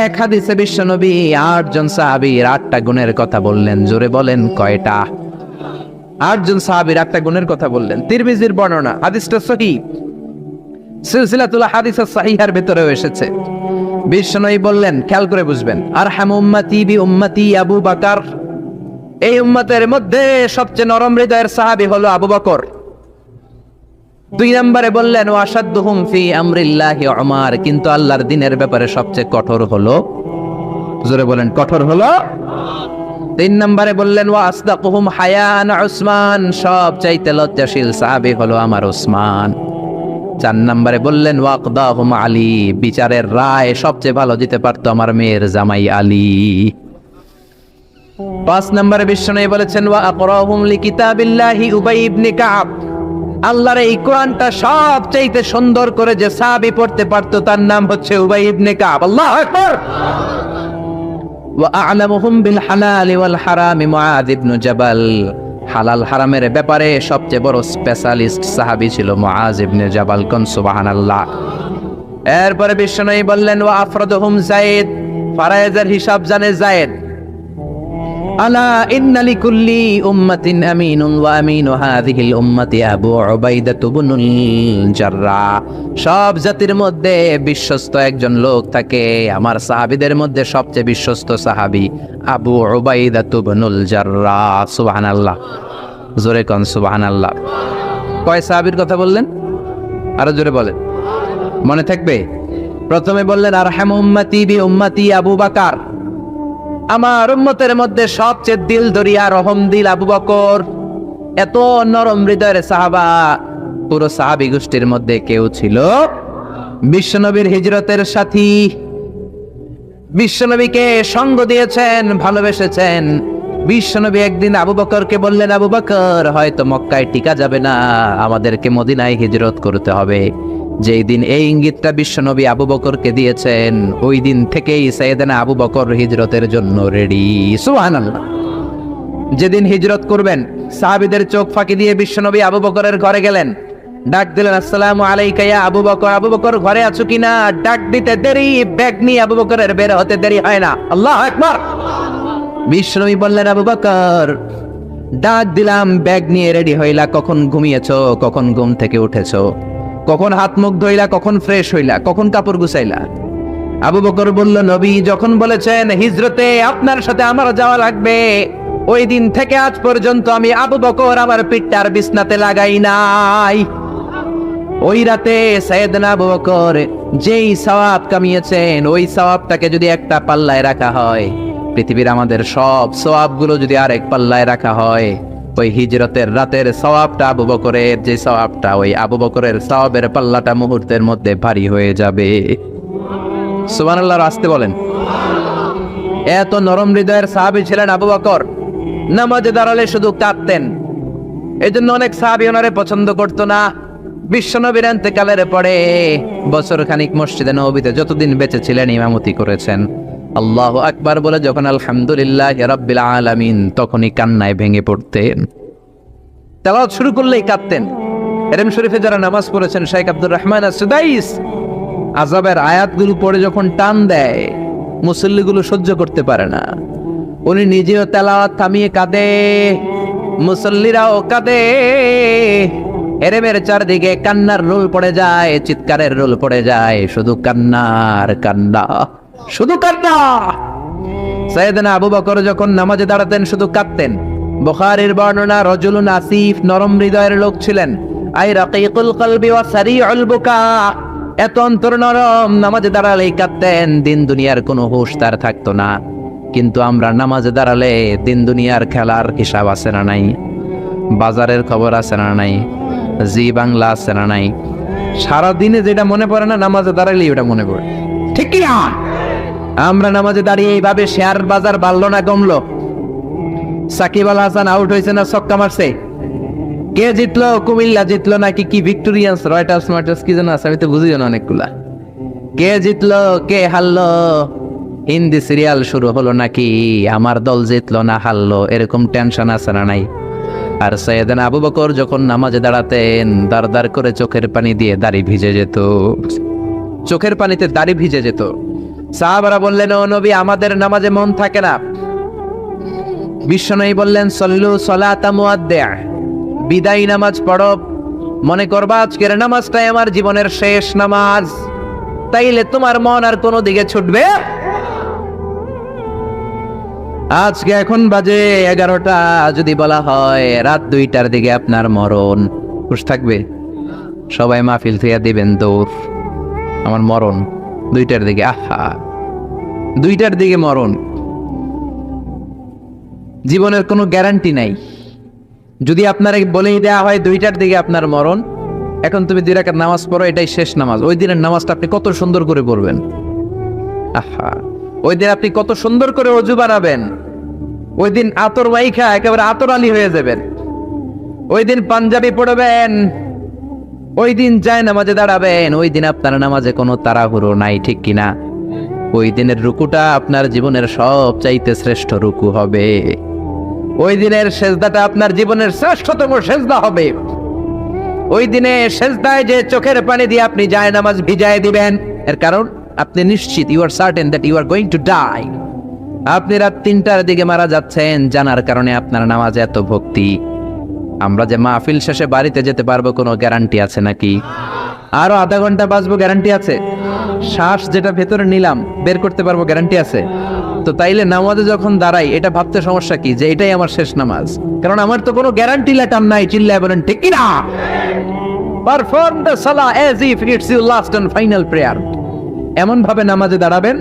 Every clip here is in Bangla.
এক হাদিসে বিশ্বনবী ৮ জন সাহাবীর ৮টা গুণের কথা বললেন। জোরে বলেন কয়টা? ৮ জন সাহাবীর ৮টা গুণের কথা বললেন। তিরমিজির বর্ণনা, হাদিসটা সহিহ, সিলসিলাতুল হাদিস সাহিহার ভিতরেও এসেছে। বিশ্বনবী বললেন, খেয়াল করে বুঝবেন, আরহামু উম্মতি বি উম্মতি আবু বকর, এই উম্মতের মধ্যে সবচেয়ে নরম হৃদয়ের সাহাবী হলো আবু বকর। ২ নম্বরে বললেন, ওয়াশাদ্দুহুম ফি আমরিল্লাহি উমর, কিন্তু আল্লাহর দ্বীনের ব্যাপারে সবচেয়ে কঠোর হলো, জোরে বলেন কঠোর হলো। ৩ নম্বরে বললেন, ওয়া আসদাকুহুম হায়ান উসমান, সবচাইতে লজ্জাশীল সাহাবী হলো আমার উসমান। ৪ নম্বরে বললেন, ওয়াকদাহুম আলী, বিচারের রায় সবচেয়ে ভালো দিতে পারতো আমার মেয়ের জামাই আলী। ৫ নম্বরে বিশ্বনবী বলেছেন, ওয়া আকরাহুম লিকিতাবিল্লাহি উবাই ইবনে কাব, আল্লাহর এই কোরআনটা সবচাইতে সুন্দর করে যে সাহাবী পড়তে পারতো তার নাম হচ্ছে উবাই ইবনে কাব। আল্লাহু আকবার। ওয়া আ'লামুহুম বিল হালাল ওয়াল হারাম মুআয ইবনে জাবাল, হালাল হারামের ব্যাপারে সবচেয়ে বড় স্পেশালিস্ট সাহাবী ছিল মুআয ইবনে জাবাল। কোন সুবহানাল্লাহ। এরপরে বিশ্বনবী বললেন, ওয়া আফরাদুহুম যায়েদ, ফারায়েজের হিসাব জানে যায়েদ। আলা ইন্না লিকুল্লি উম্মাতিন আমিনুন ওয়া আমিনু হাযিহিল উম্মতি আবু উবাইদা ইবনুল জাররাহ, সব জাতির মধ্যে বিশ্বস্ত একজন লোক থাকে, আমার সাহাবীদের মধ্যে সবচেয়ে বিশ্বস্ত সাহাবী আবু উবাইদা ইবনুল জাররাহ। সুবহানাল্লাহ, জোরে কোন সুবহানাল্লাহ। কয় সাহাবীর কথা বললেন? আরো জোরে বলেন, মনে থাকবে। প্রথমে বললেন, আরহামু উম্মতি বি উম্মতি আবু বকর, আমার উম্মতের মধ্যে সবচেয়ে দিল দরিয়া রহম দিল আবু বকর। এত নরম হৃদয়ের সাহাবা পুরো সাহাবী গোষ্ঠীর মধ্যে কেউ ছিল? বিশ্বনবীর হিজরতের সাথী, বিশ্বনবীকে সঙ্গ দিয়েছেন, ভালোবেসেছেন। বিশ্বনবী একদিন আবু বকরকে বললেন, আবু বকর, হয়তো মক্কায় টিকা যাবে না, আমাদেরকে মদিনায় হিজরত করতে হবে। যেই দিন এই ইঙ্গিতটা বিশ্বনবী আবু বকরকে দিয়েছেন, ওই দিন থেকেই সাইয়েদনা আবু বকর হিজরতের জন্য রেডি। সুবহানাল্লাহ। যেদিন হিজরত করবেন, সাহাবীদের চোখ ফাঁকি দিয়ে বিশ্বনবী আবু বকরের ঘরে গেলেন, ডাক দিলেন, আসসালামু আলাইকা ইয়া আবু বকর। আবু বকর ঘরে আছো কিনা? ডাক দিতে দেরি, ব্যাগ নিয়ে আবু বকরের বের হতে দেরি হয় না। আল্লাহু আকবার। বিশ্বনবী বললেন, আবু বকর, ডাক দিলাম, ব্যাগ নিয়ে রেডি হইলা, কখন ঘুমিয়েছো, কখন ঘুম থেকে উঠেছো, কখন হাত মুখ ধইলা, কখন ফ্রেশ হইলা, কখন কাপড় গুছাইলা? আবু বকর বলল, নবী যখন বলেছেন হিজরতে আপনার সাথে আমার যাওয়া লাগবে, ওই দিন থেকে আজ পর্যন্ত আমি আবু বকর আমার পিঠটার বিছনাতে লাগাই নাই। ওই রাতে সাইয়েদনা আবু বকর যেই সওয়াব কামিয়েছেন, ওই সওয়াবটাকে যদি একটা পাল্লায় রাখা হয়, পৃথিবীর আমাদের সব সওয়াবগুলো যদি আরেক পাল্লায় রাখা হয়, ওই হিজরতের রাতের সওয়াবটা আবু বকরের যে সওয়াবটা, ওই আবু বকরের সওয়াবের পাল্লাটা মুহূর্তের মধ্যে ভারী হয়ে যাবে। সুবহানাল্লাহ, আসতে বলেন। এত নরম হৃদয়ের সাহাবী ছিলেন আবু বকর। নামাজে দাঁড়ালে শুধু কাঁদতেন, এই জন্য অনেক সাহাবী ওনারে পছন্দ করতো না। বিশ্বনবীর ইন্তেকালের পরে বছর খানিক মসজিদে নববীতে যতদিন বেঁচে ছিলেন ইমামতি করেছেন। আল্লাহু আকবার বলে যখন আলহামদুলিল্লাহি রাব্বিল আলামিন, তখনই কান্নায় ভেঙে পড়তেন। তেলাওয়াত শুরু করলেই কাঁদতেন। এরম শরীফে যারা নামাজ পড়েছেন, শেখ আব্দুর রহমান আস-সুদাইস আযাবের আয়াতগুলো পড়ে যখন টান দেয়, মুসল্লিগুলো সহ্য করতে পারে না। উনি নিজেও তেলাওয়াত থামিয়ে কাঁদে, মুসল্লিরাও কাঁদে। এরেমের চারদিকে কান্নার রোল পড়ে যায়, চিৎকারের রোল পড়ে যায়, শুধু কান্নার কান্না, শুধু কান্না। সাইয়েদনা আবু বকর যখন নামাজে দাঁড়াতেন শুধু কাঁদতেন। বুখারীর বর্ণনা, রজুলুন আসিফ, নরম হৃদয়ের লোক ছিলেন, আই রাকিকুল কলবি ওয়া সারিউল বুকা, এত অন্তর নরম, নামাজে দাঁড়ালেই কাঁদতেন, দিন দুনিয়ার কোনো হুঁশ তার থাকতো না। কিন্তু আমরা নামাজে দাঁড়ালে দিন দুনিয়ার খেলার হিসাব আছে না নাই, বাজারের খবর আছে না নাই, জি বাংলা আছে না নাই, সারাদিনে যেটা মনে পড়ে না নামাজে দাঁড়ালেই ওটা মনে পড়ে, ঠিক কি না? আমরা নামাজে দাঁড়িয়ে এইভাবে শেয়ার বাজার বাড়লো না কমলো, সাকিব আল হাসান আউট হয়েছে না ছক্কা মারছে, কে জিতলো, কুমিল্লা জিতলো নাকি কি ভিক্টোরিয়ান্স, রয়টার্স মার্টার্স কি যেন আছে, আমি তো বুঝিও না অনেকগুলা, কে জিতলো কে হারলো, হিন্দি সিরিয়াল শুরু হলো নাকি আমার দল জিতলো না হারলো, এরকম টেনশন আছে না নাই? আর সাইয়েদনা আবু বকর যখন নামাজে দাঁড়াতেন, দাঁড় দাঁড় করে চোখের পানি দিয়ে দাড়ি ভিজে যেত, চোখের পানিতে দাড়ি ভিজে যেত। সাহাবারা বললেন, ও নবী, আমাদের নামাজে মন থাকে না। বিশ্বনবী বললেন, সল্লু সলাতা মুআদ্দি', বিদায়ী নামাজ পড়ো। মনে করবা আজকের নামাজটাই আমার জীবনের শেষ নামাজ, তাইলে তোমার মন আর কোনো দিকে ছুটবে। আজকে এখন বাজে 11টা, যদি বলা হয় রাত 2টার দিকে আপনার মরণ, খুশ থাকবে? সবাই মাহফিল থেকে দিবেন দৌড়, আমার মরণ 2টার দিকে। আহা, 2টার দিকে মরণ, জীবনের কোনো গ্যারান্টি নাই। যদি আপনার বলেই দেওয়া হয় 2টার দিকে আপনার মরণ, এখন তুমি 2 রাকাত নামাজ পড়ো, এটাই শেষ নামাজ, ওই দিনের নামাজটা আপনি কত সুন্দর করে পড়বেন। আহা, ওই দিন আপনি কত সুন্দর করে ওযু বানাবেন, ওই দিন আতর মাইখা একেবারে আতর আলী হয়ে যাবেন, ওই দিন পাঞ্জাবি পড়বেন, ওই দিন যায় নামাজে দাঁড়াবেন, ওই দিন আপনার নামাজে কোনো তাড়াহুড়ো নাই, ঠিক কিনা? ওই দিনের রুকুটা আপনার জীবনের সবচাইতে শ্রেষ্ঠ রুকু হবে। ওই দিনের সেজদাটা আপনার জীবনের শ্রেষ্ঠতম সেজদা হবে। ওই দিনে সেজদায় যে চোখের পানি দিয়ে আপনি যায় নামাজ ভিজায় দিবেন, এর কারণ আপনি নিশ্চিত, you are certain that you are going to die. আপনি রাত 3টার দিকে মারা যাচ্ছেন, জানার কারণে আপনার নামাজে এত ভক্তি। আমরা যে মাহফিল শেষে বাড়িতে যেতে পারবো কোনো গ্যারান্টি আছে নাকি? আরো আধা ঘন্টা বাঁচবো, গ্যারান্টি আছে? শ্বাস যেটা ভেতরে নিলাম বের করতে পারবো, গ্যারান্টি আছে? তো তাইলে নামাজে যখন দাঁড়াই এটা ভাবতে সমস্যা কি যে এটাই আমার শেষ নামাজ? কারণ আমার তো কোনো গ্যারান্টি লেটার নাই। চিল্লায় বলেন ঠিক কিনা? Perform the salah as if it's your last and final prayer. এমন ভাবে নামাজে দাঁড়াবেন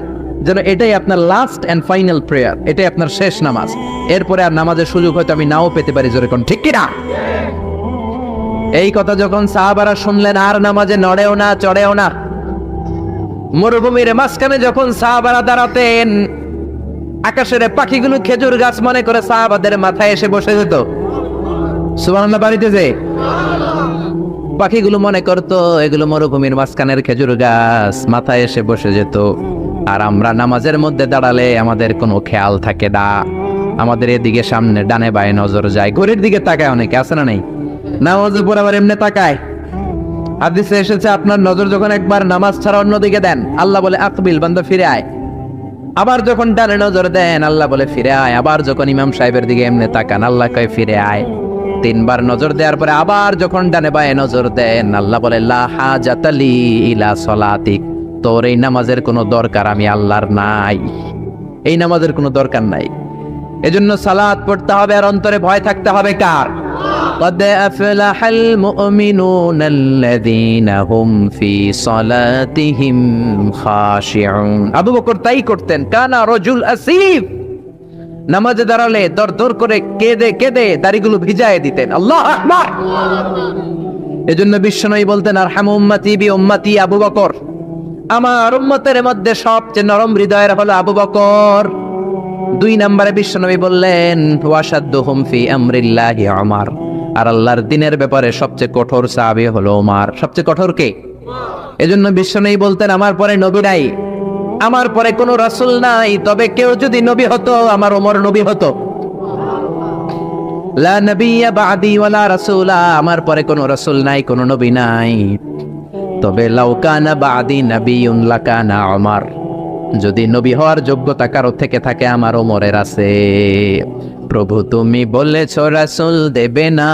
যেন এটাই আপনার লাস্ট এন্ড ফাইনাল প্রেয়ার, এটাই আপনার শেষ নামাজ। এরপরে আর নামাজের সুযোগ হয়তো আমি নাও পেতে পারি, জোরে কোন ঠিক কিনা? এই কথা যখন সাহাবারা শুনলেন, আর নামাজে নড়েও না, চড়েও না। মরুভূমির মাঝখানে যখন সাহাবারা দাঁড়াতেন, আকাশের পাখিগুলো খেজুর গাছ মনে করে সাহাবাদের মাথায় এসে বসে যেত। সুবহানাল্লাহ, বাড়িতে যে পাখিগুলো মনে করতো এগুলো মরুভূমির মাঝখানের খেজুর গাছ, মাথায় এসে বসে যেত। আর আমরা নামাজের মধ্যে দাঁড়ালে আমাদের কোনো খেয়াল থাকে না, আমাদের এদিকে সামনে ডানে বায়ে নজর যায়, ঘড়ির দিকে তাকায়, অনেকে আছে না নাই? নামাজের পর আবার এমনি তাকায়। হাদিসে এসেছে আপনার নজর যখন একবার নামাজ ছাড়া অন্যদিকে দেন, আল্লাহ বলে আকবিল, বান্দা ফিরে আয়। আবার যখন ডানে নজর দেন, আল্লাহ বলে ফিরে আয়। আবার যখন ইমাম সাহেবের দিকে এমনি তাকান, আল্লাহ কয় ফিরে আয়। 3বার নজর দেওয়ার পরে আবার যখন ডানে বায়ে নজর দেন, আল্লাহ বলে লা হাজাতা লি ইলা সলাতিক, তোর এই নামাজের কোনো দরকার আমি আল্লাহর নাই, এই নামাজের কোনো দরকার নাই। এজন্য সালাত পড়তে হবে আর অন্তরে ভয় থাকতে হবে কার? قد أفلح المؤمنون الذين هم في صلاتهم خاشعون। আবু বকর তাই করতেন, কানা রজুল আসিফ, নামাজে দাঁড়ালে দর করে কেঁদে কেঁদে দাড়িগুলো ভিজায় দিতেন। আল্লাহু আকবার। এজন্য বিশ্বনবী বলতেন, আরহামু উম্মতি বি উম্মতি আবু বকর, আমার উম্মতের মধ্যে সবচেয়ে নরম হৃদয়ের হলো আবু বকর। 2 নম্বরে বিশ্বনবী বললেন, ওয়াশাদ্দুহুম ফি আমরিল্লাহি উমর, আর আল্লাহর দ্বীনের ব্যাপারে সবচেয়ে কঠোর সাহাবী হলো ওমর। সবচেয়ে কঠোর কে? এজন্য বিশ্বনবী বলতেন, আমার পরে নবী নাই, আমার পরে কোনো রাসূল নাই, তবে কেউ যদি নবী হতো আমার ওমর নবী হতো। লা নবিয়্যা বা'দি ওয়ালা রাসূলা, আমার পরে কোনো রাসূল নাই, কোনো নবী নাই, তবে লাউ কানা বা'দি নাবিয়্যুন লাকানা ওমর, যদি নবী হওয়ার যোগ্যতা কারো থেকে থাকে আমার ওমরের আছে। প্রভু তুমি বলেছ রাসূল দেবে না,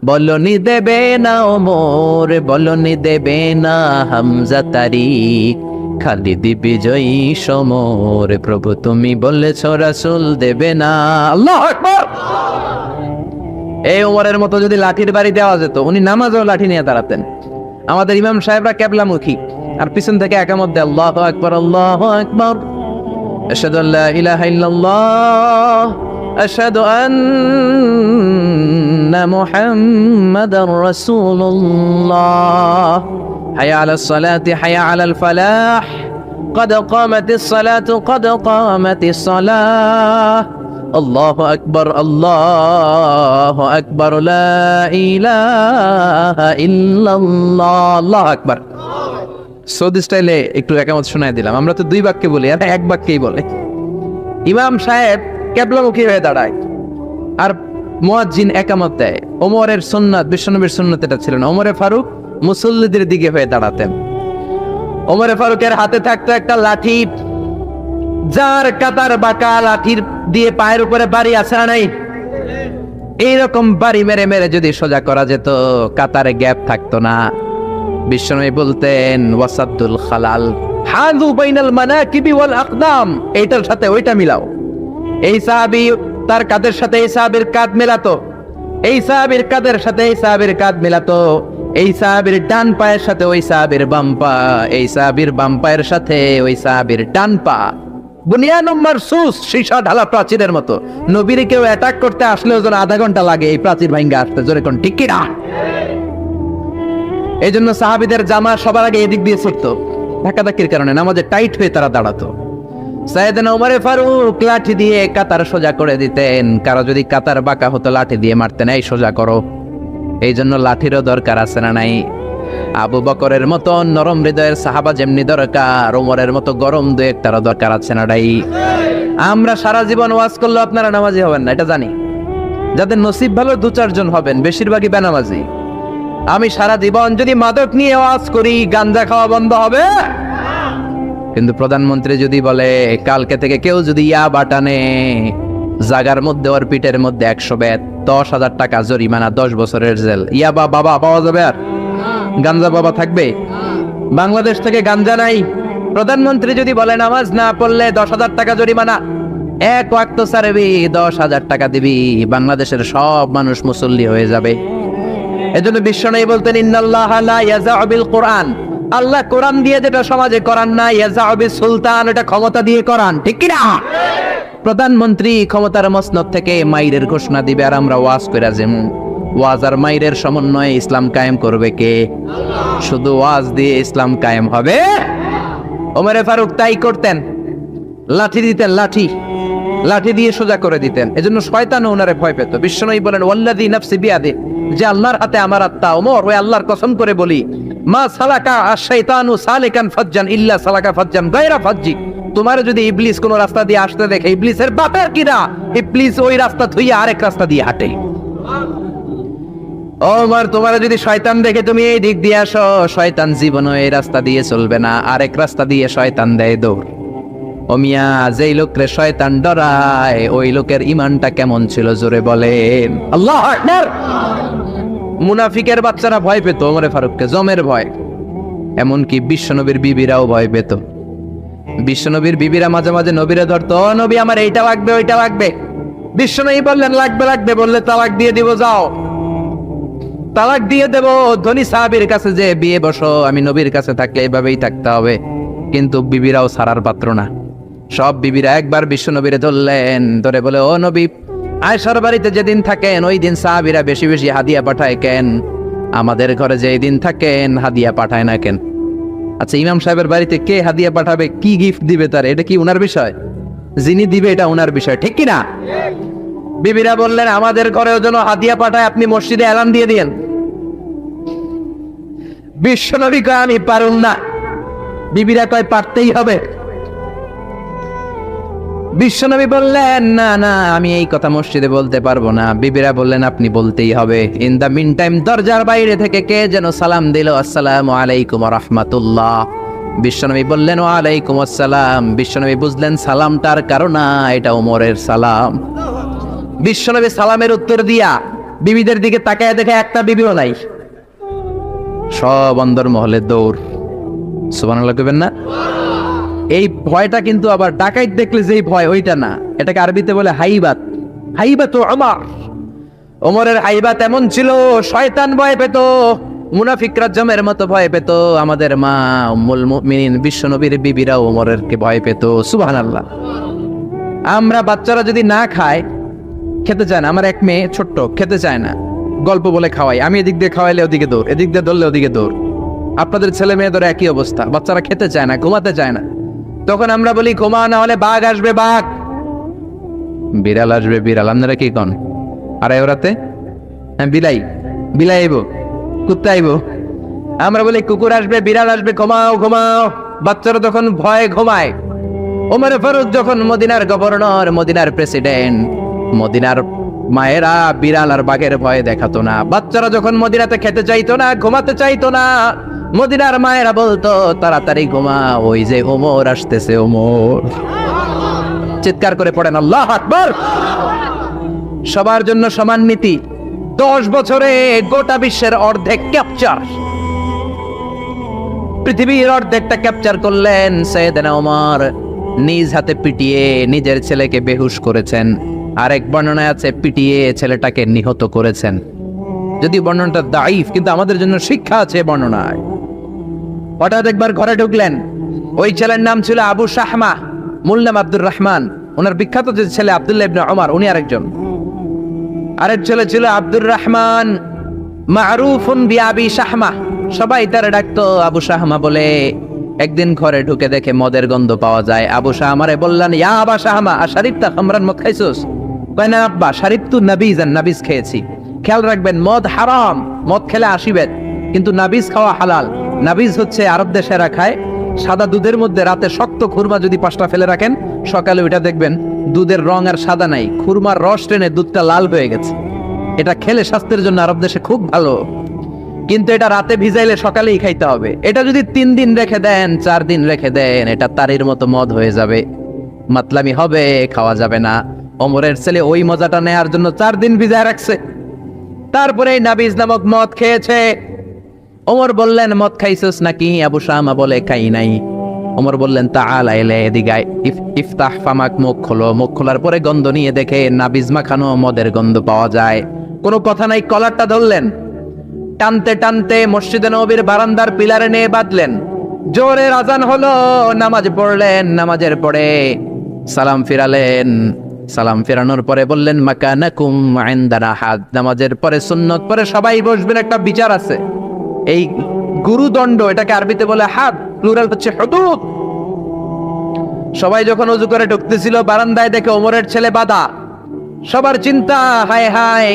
বলনি দেবে না ওমর, বলনি দেবে না হামজা তারিক, খালিদ বিজয়ী সমর। প্রভু তুমি বলেছ রাসূল দেবে না। আল্লাহু আকবার। এই ওমরের মতো যদি লাঠির বাড়ি দেওয়া যেত, উনি নামাজেও লাঠি নিয়ে দাঁড়াতেন। আমাদের ইমাম সাহেবরা কেবলামুখী, আর পিছন থেকে একামত দেয়, আল্লাহু আকবার, আল্লাহু আকবার, আশহাদু আল্লা ইলাহা ইল্লাল্লাহ, আশহাদু আন্না মুহাম্মাদার রাসূলুল্লাহ, হাইয়া আলাস সালাতি হাইয়া আলাল ফালাহ, قد قامت الصلاة قد قامت الصلاة, আল্লাহু আকবার, আল্লাহু আকবার, লা ইলাহা ইল্লাল্লাহ, আল্লাহু আকবার। সৌদি স্টাইলে একটু একামত শোনায় দিলাম। আমরা তো 2 বাক্যে বলি, আর 1 বাক্যেই বলে। ইমাম সাহেব কিবলামুখী হয়ে দাঁড়ায় আর মুয়াজ্জিন একামত দেয়। ওমরের সুন্নাত, বিশ্বনবীর সুন্নাত এটা ছিল না। ওমরে ফারুক মুসল্লিদের দিকে হয়ে দাঁড়াতেন। ওমরে ফারুকের হাতে থাকতো একটা লাঠি, যার কাতার বাঁকা লাঠির দিয়ে পায়ের উপরে বাড়ি আছে না নাই, এইরকম বাড়ি মেরে মেরে যদি সোজা করা যেত, কাতারে গ্যাপ থাকতো না। বিশ্বনবী বলতেন ওয়াসাদুল খালাল হাযু বাইনাল মানাকিবি ওয়াল আকদাম, এইটার সাথে ওইটা মিলাও। এই সাহাবী তার কাদের সাথে এই সাহাবীর কাঁধ মেলাতো, এই সাহাবীর কাদের সাথে এই সাহাবীর কাঁধ মেলাতো, এই সাহাবীর ডান পায়ের সাথে ওই সাহাবীর বাম পা, এই সাহাবীর বাম পায়ের সাথে ওই সাহাবীর ডান পা। বুনিয়ানুম মারসুস, সীসা ঢালা প্রাচীরের মতো। নবীরে কেউ অ্যাটাক করতে আসলেও যেন আধা ঘন্টা লাগে এই প্রাচীর ভাঙ্গা আসতে, জোরে কোন ঠিক কি না? এই জন্য সাহাবীদের জামা সবার আগে এদিক দিয়ে ছুটতো, ধাক্কাধাক্কির কারণে নামাজে টাইট হয়ে তারা দাঁড়াতো। সাইয়েদনা ওমরে ফারুক লাঠি দিয়ে কাতার সোজা করে দিতেন, কারো যদি কাতার বাঁকা হতো লাঠি দিয়ে মারতেন, এই সোজা করো। এই জন্য লাঠিরও দরকার আছে না নাই? আবু বকরের মতো নরম হৃদয়ের সাহাবা যেমনি দরকার, ওমরের মতো গরম দু একটারও দরকার আছে না নাই? আমরা সারা জীবন ওয়াজ করলেও আপনারা নামাজি হবেন না, এটা জানি। যাদের নসিব ভালো দু চারজন হবেন, বেশিরভাগই বেনামাজি। আমি সারা জীবন যদি মাদক নিয়ে ওয়াজ করি, গাঞ্জা খাওয়া বন্ধ হবে? কিন্তু প্রধানমন্ত্রী যদি বলে কালকে থেকে কেউ যদি ইয়াবা টানে, জাগার মধ্যে ওর পিঠের মধ্যে 100 বেত, 10,000 টাকা জরিমানা, 10 বছরের জেল। ইয়াবা বাবা পাওয়া যাবে? আর গাঞ্জা বাবা থাকবে? বাংলাদেশ থেকে গাঞ্জা নাই। প্রধানমন্ত্রী যদি বলে নামাজ না পড়লে 10,000 টাকা জরিমানা, এক ওয়াক্ত ছাড়বি 10,000 টাকা দিবি, বাংলাদেশের সব মানুষ মুসল্লি হয়ে যাবে। এজন্য বিশ্বনবী বলতেন ইন্নাল্লাহা লা ইয়াযাউ বিল কুরআন, আল্লাহ কোরআন দিয়ে যেটা সমাজে করান না, ইয়াযাউ বিস সুলতান, এটা ক্ষমতা দিয়ে করান, ঠিক কি না? প্রধানমন্ত্রী ক্ষমতার মসনদ থেকে মাইরের ঘোষণা দিবে, আর আমরা ওয়াজ কইরা যেমন ওয়াজ আর মাইরের সমন্বয়ে ইসলাম কায়েম করবে কে? শুধু ওয়াজ দিয়ে ইসলাম কায়েম হবে? ওমরে ফারুক তাই করতেন, লাঠি দিতেন, লাঠি দিয়ে সোজা করে দিতেন। এজন্য শয়তানও ওনারে ভয় পেত। বিশ্বনবী বলেন ওয়াল্লাযী নাফসি বিয়াদি, যে আল্লাহর হাতে আমার আত্মা, ওমর ওই আল্লাহর কসম করে বলি, মা সালাকা আশ-শাইতানু সালিকান ফাজ্জান ইল্লা সালাকা ফাজ্জান গায়রা ফাজ্জি, তোমার যদি ইবলিস কোন রাস্তা দিয়ে আসতে দেখে, ইবলিসের বাপের কিরা, ইবলিস ওই রাস্তা থুইয়া আরেক রাস্তা দিয়ে হাঁটে। ওমর তোমার যদি শয়তান দেখে তুমি এই দিক দিয়ে আসো, শয়তান জীবনও এই রাস্তা দিয়ে চলবে না, আরেক রাস্তা দিয়ে শয়তান দেয় দৌড়। ও মিয়া, যেই লোকরে শয়তান ডরায় ওই লোকের ঈমানটা কেমন ছিল জোরে বলেন আল্লাহু আকবার। মুনাফিকের বাচ্চারা ভয় পেত ওমরে ফারুককে, জমের ভয়। এমনকি বিশ্বনবীর বিবিরাও ভয় পেত। বিশ্বনবীর বিবিরা মাঝে মাঝে নবীরে ধরতো, ও নবী আমার এইটা লাগবে ওইটা লাগবে। বিশ্বনবী বললেন লাগবে বললে তালাক দিয়ে দিব, যাও তালাক দিয়ে দেব। ধনী সাহাবীর কাছে যে বিয়ে বসো, আমি নবীর কাছে থাকলে এইভাবেই থাকতে হবে। কিন্তু বিবিরাও ছাড়ার পাত্র না। সব বিবিরা একবার বিশ্বনবীরে ধরলেন, ধরে বলে ও নবী, আয়েশার বাড়িতে যেদিন থাকেন ওই দিন সাহাবীরা বেশি বেশি হাদিয়া পাঠায় কেন? আমাদের ঘরে যেই দিন থাকেন হাদিয়া পাঠায় না কেন? আচ্ছা, ইমাম সাহেবের বাড়িতে কে হাদিয়া পাঠাবে, কি গিফট দিবে তার, এটা কি উনার বিষয়? যিনি দিবে এটা উনার বিষয়, ঠিক কি না? বিবিরা বললেন আমাদের ঘরেও যেন হাদিয়া পাঠায়, আপনি মসজিদে এলান দিয়ে দিয়েন। বিশ্বনবী কয় আমি পারুম না। বিবিরা কয় পারতেই হবে। বিশ্বনবী বললেন না না, আমি এই কথা মসজিদে বলতে পারবো না। বিবিরা বললেন আপনি বলতেই হবে। ইন দা মিন টাইম দরজার বাইরে থেকে কে যেন সালাম দিল, আসসালামু আলাইকুম ওয়া রাহমাতুল্লাহ। বিশ্বনবী বললেন ওয়া আলাইকুম আসসালাম। বিশ্বনবী বুঝলেন সালামটার কারণ না, এটা ওমরের সালাম। বিশ্বনবী সালামের উত্তর দিয়া বিবিদের দিকে তাকায় দেখে একটা বিবিও নাই, সব অন্দর মহলে দৌড়। সুবহানাল্লাহ কইবেন না? এই ভয়টা কিন্তু আবার ডাকাইত দেখলে যেই ভয় ওইটা না, এটাকে আরবিতে বলে হাইবাত। হাইবাত ওমর, ওমরের হাইবাত এমন ছিল, শয়তান ভয় পেত, মুনাফিকরা জমের মতো ভয় পেত। আমাদের মা উম্মুল মুমিনিন বিশ্বনবীর বিবিরা ওমরের কে ভয় পেত। সুবহানাল্লাহ। আমরা বাচ্চারা যদি না খায়, খেতে চায় না, আমার এক মেয়ে ছোট্ট খেতে চায় না, গল্প বলে খাওয়াই, আমি এদিক দিয়ে খাওয়াইলে ওদিকে দৌড়, এদিক দিয়ে ধরলে ওদিকে দৌড়। আপনাদের ছেলে মেয়েদের একই অবস্থা, বাচ্চারা খেতে চায় না, ঘুমাতে চায় না। তখন আমরা বলি ঘুমা, না হলে বাঘ আসবে বাঘ, বিড়াল আসবে বিড়াল। আপনারা কি কন? আর ওরাতে হ্যাঁ বিলাই আইব, কুত্তা আইব। আমরা বলি কুকুর আসবে বিড়াল আসবে, ঘুমাও ঘুমাও। বাচ্চারা তখন ভয়ে ঘুমায়। ওমর ফারুক যখন মদিনার গভর্নর, মদিনার প্রেসিডেন্ট, মদিনার মায়েরা বিড়াল আর বাঘের ভয় দেখাতো না। বাচ্চারা যখন মদিনাতে খেতে চাইতো না, ঘুমাতে চাইতো না, মদিনার মায়েরা বলতো তাড়াতাড়ি ঘুমা, ওই যে ওমর আসতেছে ওমর। চিৎকার করে পড়েন আল্লাহু আকবার। সবার জন্য সমান নীতি। 10 বছরে গোটা বিশ্বের অর্ধেক ক্যাপচার, পৃথিবীর অর্ধেকটা ক্যাপচার করলেন সৈয়দনা ওমর। নিজ হাতে পিটিয়ে নিজের ছেলেকে বেহুশ করেছেন, আরেক বর্ণনায় আছে পিটিয়ে ছেলেটাকে নিহত করেছেন। যদি বর্ণনাটা দাইফ, কিন্তু আমাদের জন্য শিক্ষা আছে বর্ণনায়। হঠাৎ একবার ঘরে ঢুকলেন, ওই ছেলের নাম ছিল আবু শাহমা, মূল নাম আব্দুর রহমান। ওনার বিখ্যাত যে ছেলে আব্দুল্লাহ ইবনে ওমর, উনি আরেকজন। আরেক ছেলে ছিল আব্দুর রহমান, মারুফুন বিআবি শাহমা, সবাই তারে ডাকতো আবু শাহমা বলে। একদিন ঘরে ঢুকে দেখে মদের গন্ধ পাওয়া যায়। আবু শাহমারে বললেন, ইয়া আবা শাহমা আশারিবতা খামরান, মদ খাইছস? কয় না আব্বা, শারিবতু নাবিজান, নাবিজ খেয়েছি। খেয়াল রাখবেন, মদ হারাম, মদ খেলে আসিবেন, কিন্তু নাবিজ খাওয়া হালাল। নাবিজ হচ্ছে আরব দেশেরা খায়, সাদা দুধের মধ্যে রাতে শক্ত খুরমা যদি 5টা ফেলে রাখেন, সকালে ওইটা দেখবেন দুধের রং আর সাদা নাই, খুরমার রস টেনে দুধটা লাল হয়ে গেছে। এটা খেলে স্বাস্থ্যের জন্য আরব দেশে খুব ভালো, কিন্তু এটা রাতে ভিজাইলে সকালেই খাইতে হবে। এটা যদি 3 দিন রেখে দেন, 4 দিন রেখে দেন, এটা তারির মতো মদ হয়ে যাবে, মাতলামি হবে, খাওয়া যাবে না। ওমরের ছেলে ওই মজাটা নেয়ার জন্য 4 দিন ভিজায় রাখছে, তারপরে নাবিজ নামক মদ খেয়েছে। ওমর বললেন, মদ খাইছস নাকি? আবু শাহমা বলে, খাই নাই। ওমর বললেন, তাআলা ইলা, এদিকে আয়, ইফতাহ ফামাক, মুখ খোলো। মুখ খোলার পরে গন্ধ নিয়ে দেখে নাবিজ মাখানো মদের গন্ধ পাওয়া যায়। কোনো কথা নাই, কলারটা ধরলেন, টানতে টানতে মসজিদে নববীর বারান্দার পিলারে নিয়ে বাঁধলেন। জোরের আজান হলো, নামাজ পড়লেন। নামাজের পরে সালাম ফিরালেন। সালাম ফেরানোর পরে বললেন, মাকানাকুম ইনদানা হাদ। নামাজের পরে সুন্নত পরে সবাই বসবেন, একটা বিচার আছে। এই গুরুদণ্ড, এটাকে আরবিতে বলে হাদ, প্লুরাল হচ্ছে হুদুদ। সবাই যখন ওযু করে ঢুকতেছিল, বারান্দায় দেখে ওমরের ছেলে বাধা। সবার চিন্তা, হায় হায়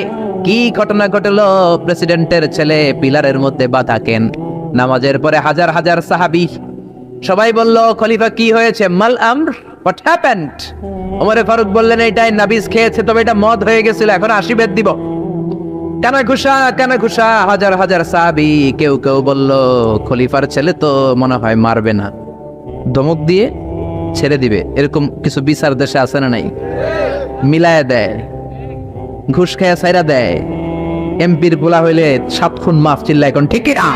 কি ঘটনা ঘটলো, প্রেসিডেন্টের ছেলে পিলারের মধ্যে বাধা কেন? নামাজের পরে হাজার হাজার সাহাবী সবাই বলল, খলিফা কি হয়েছে? মাল আমর, হোয়াট হ্যাপেন্ড? ওমরে ফারুক বললেন, এটাই নাবিজ খেয়েছে, তবে এটা মদ হয়ে গেছিল, এখন আশীর্বাদ দিব। কানা ঘুষা, কানা ঘুষা, হাজার হাজার সাহাবী। কেউ কেউ বলল, খলিফার ছেলে তো মনে হয় মারবে না, ধমক দিয়ে ছেড়ে দিবে। এরকম কিছু বিচার দেশে আছে না নাই? মিলায় দেয়, ঘুষ খাইয়া ছাইরা দেয়। এমপির পোলা হইলে 7 খুন মাফ, চিল্লা এখন ঠিক না?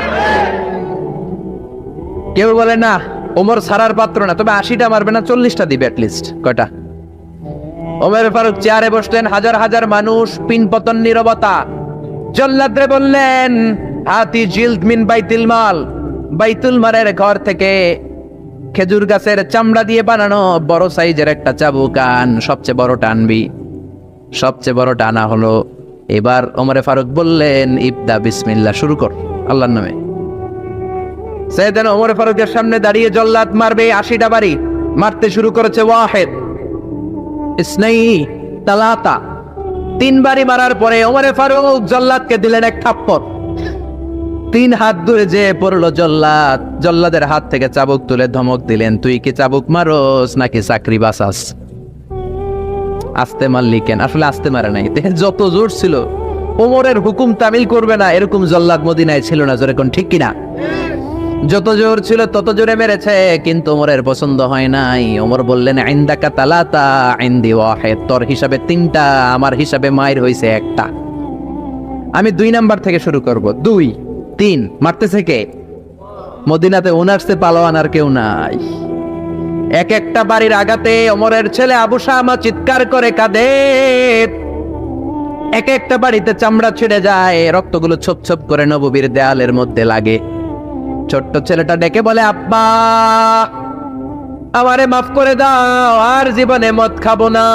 কেউ বলে না, ওমর ছাড়ার পাত্র না, তবে 80টা মারবে না, 40টা দিবে অ্যাটলিস্ট। কয়টা? ওমর ফারুক চেয়ারে বসলেন, হাজার হাজার মানুষ, পিনপতন, নীরবতা। জল্লাদরে বললেন, হাতি জিলদ মিন বাইতুল মাল, বাইতুল মালের ঘর থেকে খেজুর গাছের চামড়া দিয়ে বানানো বড় সাইজের একটা চাবুক আন, সবচেয়ে বড় টানবি। সবচেয়ে বড় টানা হলো। এবার ওমরে ফারুক বললেন, ইবদা বিসমিল্লাহ, শুরু কর আল্লাহর নামে। সাইয়েদনা ওমর ফারুকের সামনে দাঁড়িয়ে জল্লাদ মারবে 80টা বাড়ি, মারতে শুরু করেছে। ওয়াহিদ, ইসনাই, তালাতা, 3 বাড়ি মারার পরে ওমরে ফারুক জল্লাদকে দিলেন এক থাপ্পড়। 3 হাত দূরে যে পড়লো জল্লাদ। জল্লাদের হাত থেকে চাবুক তুলে ধমক দিলেন, তুই কি চাবুক মারোস নাকি চাকরি বাঁচাস? আস্তে মারলি কেন? আসলে আস্তে মারে নাই, যত জোর ছিল ওমরের হুকুম তামিল করবে না এরকম জল্লাদ মদিনায় ছিল না। জোরে কোন ঠিক কিনা? যত জোর ছিল তত জোরে মেরেছে, কিন্তু ওমরের পছন্দ হয় নাই। ওমর বললেন, ইনদাকা তালাতা ইনদি ওয়াহিদ, তোর হিসাবে 3টা, আমার হিসাবে মায়ের হইছে 1টা। আমি 2 নাম্বার থেকে শুরু করব। 2, 3। মারতেছে কে? মদিনাতে ওনারসে পালোয়ান আর কেউ নাই। এক একটা বাড়ির আঘাতে ওমরের ছেলে আবু শামা চিৎকার করে কাঁদে। এক একটা বাড়িতে চামড়া ছিঁড়ে যায়, রক্তগুলো ছোপ ছোপ করে নববীর দেয়ালের মধ্যে লাগে। ছোট্ট ছেলেটা ডেকে বলে, আব্বা আমারে মাফ করে দাও, আর জীবনে মদ খাবো না।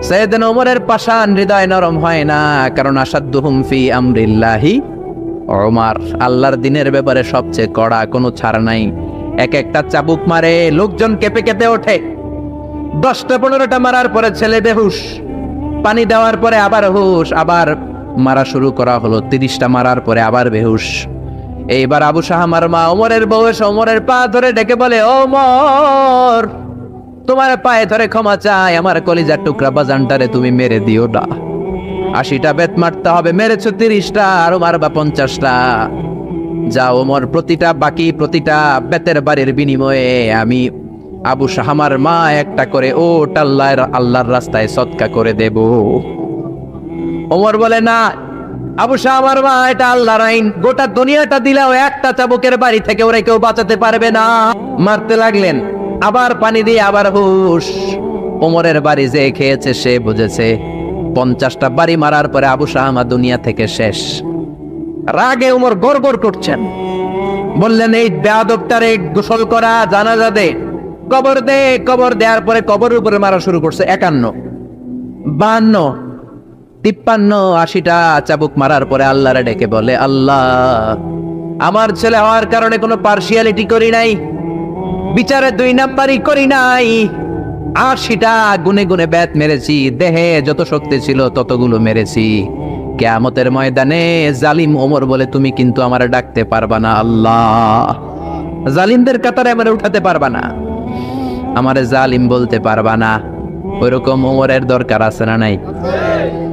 সাইয়েদনা ওমরের পাষাণ হৃদয় নরম হয় না, কারণ আসাদ্দুহুম ফি আমরিল্লাহি ওমর, আল্লাহর দিনের ব্যাপারে সবচেয়ে কড়া, কোনো ছাড় নাই। এক একটা চাবুক মারে, লোকজন কেঁপে কেঁপে ওঠে। 10টা 15টা মারার পরে ছেলে বেহুশ, পানি দেওয়ার পরে আবার হুশ, আবার মারা শুরু করা হলো। 30টা মারার পরে আবার বেহুশ। এইবার আবু শাহমার মা ওমরের বউ এসে ওমরের পা ধরে ডেকে বলে, ওমর তোমার পায়ে ধরে ক্ষমা চাই, আমার কলিজার টুকরা বাজানটারে তুমি মেরে দিও না। 80টা বেত মারতে হবে, মেরেছো 30টা, আরো মারবা 50টা। যা ওমর, প্রতিটা বেতের বাড়ির বিনিময়ে আমি আবু শাহামার মা একটা করে ওট আল্লাহর রাস্তায় সদকা করে দেব। ওমর বলে না, আবু শাহামার মা, এটা আল্লাহর আইন, গোটা দুনিয়াটা দিলেও একটা চাবুকের বাড়ি থেকে ওরা কেউ বাঁচাতে পারবে না। মারতে লাগলেন, আবার পানি দিয়ে আবার হুশ। ওমরের বাড়ি যে খেয়েছে সে বুঝেছে 50টা বাড়ি মারার পরে আবু শাহামা দুনিয়া থেকে শেষ। রাগে ওমর গড়গড় করছেন, বললেন এই বেয়াদবটারে গোসল করা, জানাজা দে, কবর দে। কবর দেওয়ার পরে কবরের উপরে মারা শুরু করছে 51, 52, 53, 80টা চাবুক মারার পরে আল্লাহরে ডেকে বলে, আল্লাহ, আমার ছেলে হওয়ার কারণে কোনো পার্সিয়ালিটি করি নাই, বিচারে 2 নাম্বারই করি নাই। 80টা গুনে গুনে ব্যাত মেরেছি, দেহে যত শক্তি ছিল ততগুলো মেরেছি। কিয়ামতের ময়দানে জালিম ওমর বলে তুমি কিন্তু আমারে ডাকতে পারবা না, আল্লাহ জালিমদের কাতারে আমারে উঠাতে পারবা না, আমারে জালিম বলতে পারবা না। ওইরকম ওমরের দরকার আছে না নাই?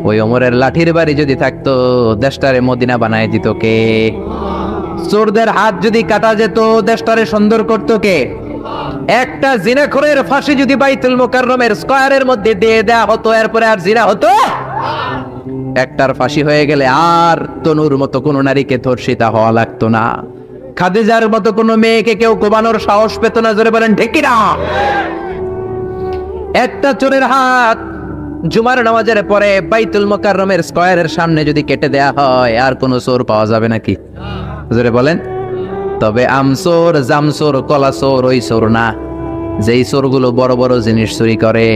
ওই ওমরের লাঠির বাড়ি যদি থাকতো দেশটারে মদিনা বানায় দিত কে? চোরদের হাত যদি কাটা যেত দেশটারে সুন্দর করতো কে? একটা জিনাখোরের ফাঁসি যদি বাইতুল মুকাররমের স্কয়ারের মধ্যে দিয়ে দেয়া হতো, এরপরে আর জিনা হতো? একটার ফাঁসি হয়ে গেলে আর তনুর মতো কোনো নারীকে ধর্ষিতা হওয়া লাগতো না, খাদিজার মতো কোনো মেয়েকে কেউ কোবানোর সাহস পেত না। জোরে বলেন ঠিক কি না? একটা চোরের হাত জুমার নামাজের পরে বাইতুল মুকাররমের স্কয়ারের সামনে যদি কেটে দেয়া হয় আর কোনো চোর পাওয়া যাবে নাকি? জোরে বলেন। তবে আমচোর, জামচোর, কলাচোর ওই চোর না, যেই চোরগুলো বড় বড় জিনিস চুরি করে,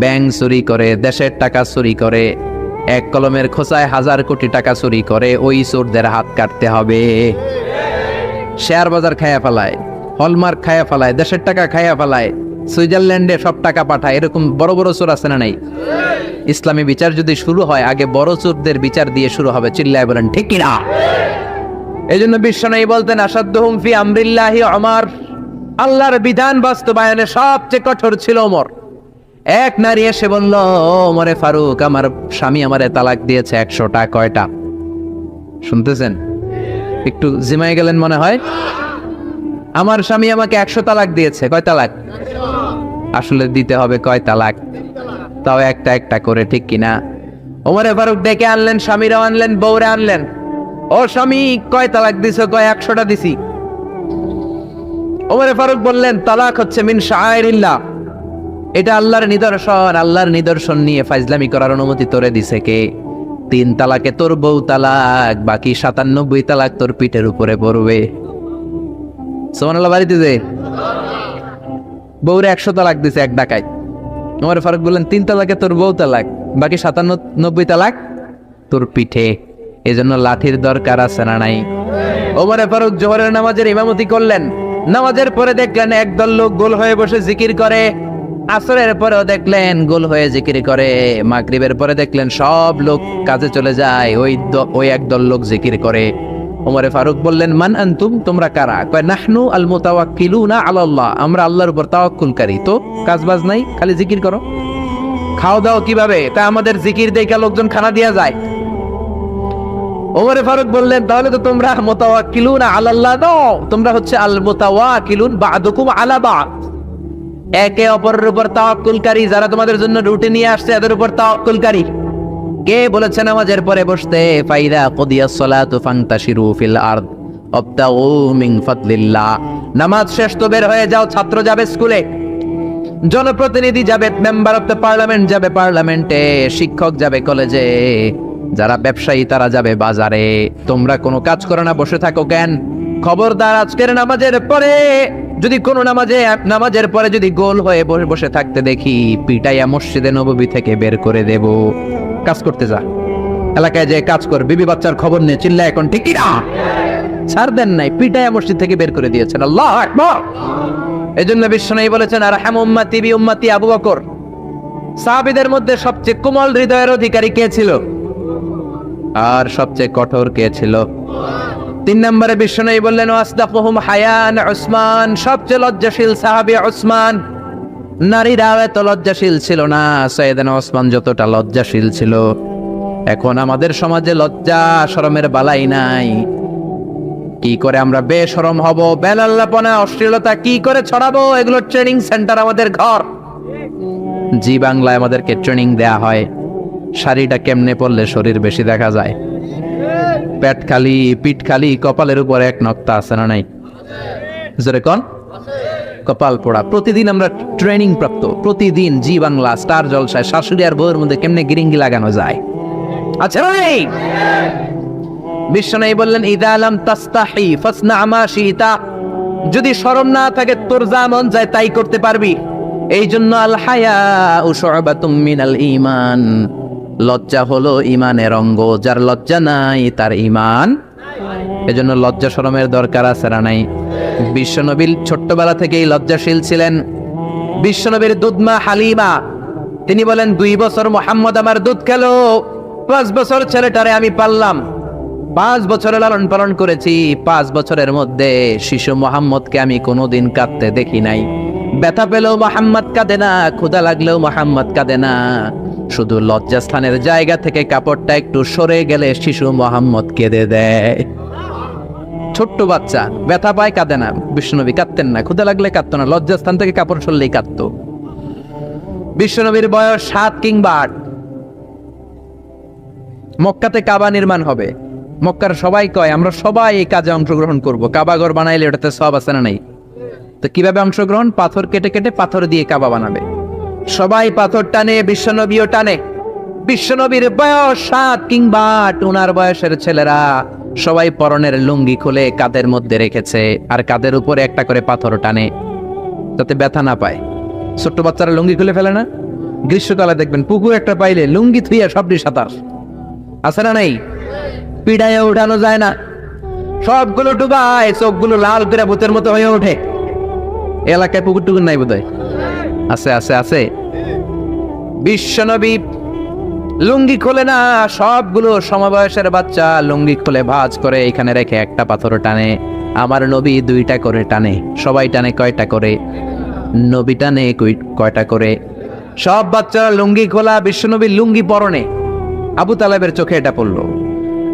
ব্যাংক চুরি করে, দেশের টাকা চুরি করে, এক কলমের খোঁচায় 1000 কোটি টাকা চুরি করে, ওই চোরদের হাত কাটতে হবে। শেয়ার বাজার খায়া ফেলায়, হলমার্ক খায়া ফেলায়, দেশের টাকা খায়া ফেলায়, সুইজারল্যান্ডে সব টাকা পাঠায়, এরকম বড় বড় চোর আছে না নাই? ইসলামী বিচার যদি শুরু হয় আগে বড় চোরদের বিচার দিয়ে শুরু হবে। চিল্লায় বলেন ঠিক কি না? এই জন্য বিশ্বনবী বলতেন, আসাদ্দুহুম ফি আমরিল্লাহি ওমর, আল্লাহর বিধান বাস্তবায়নে সবচেয়ে কঠোর ছিল ওমর। এক নারী এসে বলল, ওমরে ফারুক, আমার স্বামী আমারে তালাক দিয়েছে 100টা। কয়টা? শুনতেছেন? একটু জিমাই গেলেন মনে হয়। আমার স্বামী আমাকে 100 তালাক দিয়েছে। কয় তালাক? আসলে দিতে হবে কয় তালাক? তাও একটা একটা করে, ঠিক কিনা? ওমরে ফারুক ডেকে আনলেন, স্বামীরাও আনলেন, বউরে আনলেন। ও স্বামী, কয় তালাক দিছো? কয় 100টা দিছি। ওমরে ফারুক বললেন, তালাক হচ্ছে মিন শাআইরিল্লাহ, এটা আল্লাহর নিদর্শন। আল্লাহর নিদর্শন নিয়ে ফাইজলামি করার অনুমতি তোরে দিছে কে? 3 তালাকে তোর বউ তালাক, বাকি 97 তালাক তোর পিঠের উপরে পড়বে। সুবহানাল্লাহ। বাড়িতে যে বউরে 100 তালাক দিছে এক ডাকায়। ওমরে ফারুক বললেন, 3 তালাকে তোর বউ তালাক, বাকি 97 তালাক তোর পিঠে। এজন্য লাঠির দরকার আছে না নাই? ওমরে ফারুক জোহরের নামাজের ইমামতি করলেন। নামাজের পরে দেখলেন একদল লোক গোল হয়ে বসে জিকির করে, আসরের পরেও দেখলেন গোল হয়ে জিকির করে, মাগরিবের পরে দেখলেন সব লোক কাজে চলে যায়, ওই একদল লোক জিকির করে। ওমরে ফারুক বললেন, মান আনতুম, তোমরা কারা? কয় নাহনু আল মুতাওয়াক্কিলুনা আলাল্লাহ, আমরা আল্লাহর উপর তাওয়াক্কুলকারী, তো কাজবাজ নাই, খালি জিকির করো। খাও দাও কিভাবে? তা আমাদের জিকির দেখে লোকজন খানা দিয়া যায়। ওমরে ফারুক বললেন, তাহলে তো তোমরা মুতাওয়াক্কিলুনা আলাল্লাহ দাও, তোমরা হচ্ছে আল মুতাওয়াক্কিলুন বা'দুকুম আলা বা'দ, একে অপরের উপর তাওয়াক্কুলকারী। যারা তোমাদের জন্য রুটি নিয়ে আসছে এদের উপর তাওয়াক্কুলকারী। কে বলেছে নামাজের পরে বসতে? ফাইদা কুদিয়াস সালাতু ফান্তাশিরু ফিল আরদ ওয়াবতাগু মিন ফাদলিল্লাহ। নামাজ শেষ তো বের হয়ে যাও, ছাত্র যাবে স্কুলে, জনপ্রতিনিধি যাবে, মেম্বার অফ দ্য পার্লামেন্ট যাবে পার্লামেন্টে, শিক্ষক যাবে কলেজে, যারা ব্যবসায়ী তারা যাবে বাজারে। তোমরা কোনো কাজ করো না, বসে থাকো কেন? খবরদার, আজকের নামাজের পরে যদি কোনো নামাজের পরে যদি গোল হয়ে বসে থাকতে দেখি, পিটাইয়া মসজিদে নববী থেকে বের করে দেব। কাজ করতে যা, এলাকায় যে কাজ কর, বিবি বাচ্চার খবর নিয়ে চিল্লা, এখন ঠিক না? ছাড় দেন নাই, পিটাইয়া মসজিদ থেকে বের করে দিয়েছেন। আল্লাহু আকবার। এজন্য বিশ্বনবী বলেছেন, আরহাম উম্মতি বি উম্মতি আবু বকর। সাহাবীদের মধ্যে সবচেয়ে কোমল হৃদয়ের অধিকারী কে ছিল? আর সবচেয়ে কঠোর কে ছিল? 3 নম্বরে বিশ্বনবী বললেন, ওয়াসদাকুহুম হায়ান উসমান, সবচেয়ে লজ্জাশীল সাহাবী উসমান। নারীরা এত লজ্জাশীল ছিল না, সাইয়েদনা ওসমান যতটা লজ্জাশীল ছিল। এখন আমাদের সমাজে লজ্জা শরমের বালাই নাই। কি করে আমরা বেশরম হব, বেলাল্লাপনা, অশ্লীলতা কি করে ছড়াবো, এগুলো ট্রেনিং সেন্টার আমাদের ঘর। জি বাংলায় আমাদেরকে ট্রেনিং দেয়া হয় শাড়িটা কেমনে পরলে শরীর বেশি দেখা যায়, পেট খালি, পিঠ খালি, কপালের উপরে এক নক্তা আছে না নাই? জোরে কোন? কপাল পোড়া। প্রতিদিন আমরা ট্রেনিং প্রাপ্ত, প্রতিদিন জি বাংলা স্টার জলসায় শাশুড়ি আর বউয়ের মধ্যে কেমনে গিরিঙ্গি লাগানো যায়। আচ্ছা ভাই, বিশ্বনবী বললেন ইদা লাম তাস্তাহি ফাসনা মা শিতা, যদি শরম না থাকে তোর যা মন যায় তাই করতে পারবি। এই জন্য আল হায়া শুআবাতুম মিনাল ঈমান, লজ্জা হলো ঈমানের অঙ্গ, যার লজ্জা নাই তার ঈমান। এজন্য লজ্জা শরমের দরকার আছে না নাই? বিশ্বনবী ছোট্টবেলা থেকেই লজ্জাশীল ছিলেন। বিশ্বনবীর দুধমা হালিমা তিনি বলেন 2 বছর মুহাম্মদ আমার দুধ খেলো, 5 বছর ছেলেটারে আমি পাললাম, 5 বছরে লালন পালন করেছি, 5 বছরের মধ্যে শিশু মুহাম্মদকে আমি কোনোদিন কাঁদতে দেখি নাই। ব্যথা পেলেও মুহাম্মদ কাঁদে না, ক্ষুধা লাগলেও মুহাম্মদ কাঁদে না, শুধু লজ্জাস্থানের জায়গা থেকে কাপড়টা একটু সরে গেলে শিশু মুহাম্মদ কেঁদে দেয়। ছোট্ট বাচ্চা ব্যথা পায়, কাঁদে না। বিশ্বনবী কাঁদতেন না, ক্ষুধা লাগলে কাঁদতো না, লজ্জাস্থান থেকে কাপড় সরলেই কাঁদতো। বিশ্বনবীর বয়স 7 কিংবা 8। মক্কাতে কাবা নির্মাণ হবে। মক্কার সবাই কয় আমরা সবাই এই কাজে অংশগ্রহণ করব, কাবা ঘর বানাইলে ওটাতে সব আছে না নাই? তো কিভাবে অংশগ্রহণ? পাথর কেটে কেটে পাথর দিয়ে কাবা বানাবে। সবাই পাথর টানে, বিশ্বনবীও টানে। বিশ্বনবীর বয়স 7 কিংবা 8, ওনার বয়সের ছেলেরা সবাই পরনের লুঙ্গি খুলে কাঁধের মধ্যে রেখেছে, আর কাঁধের উপরে একটা করে পাথর টানে যাতে ব্যথা না পায়। ছোট্ট বাচ্চারা লুঙ্গি খুলে ফেলে না? গ্রীষ্মকালে দেখবেন পুকুর একটা পাইলে লুঙ্গি থুইয়া সবটি সাঁতার, আছে না নাই? পিড়াইয়া উঠানো যায় না, সবগুলো ডুবায়, চোখগুলো লাল করে ভূতের মতো হয়ে ওঠে। এলাকায় পুকুর টুকুর নাই বোধহয়? আছে আছে আছে। বিশ্বনবী লুঙ্গি খোলে না, সবগুলো সমবয়সের বাচ্চা লুঙ্গি খুলে ভাঁজ করে এখানে রেখে একটা পাথর টানে। আমার নবী 2টা করে টানে। সবাই টানে কয়টা করে? নবী টানে কয়টা করে? সব বাচ্চারা লুঙ্গি খোলা, বিশ্বনবীর লুঙ্গি পরনে। আবু তালেবের চোখে এটা পড়লো।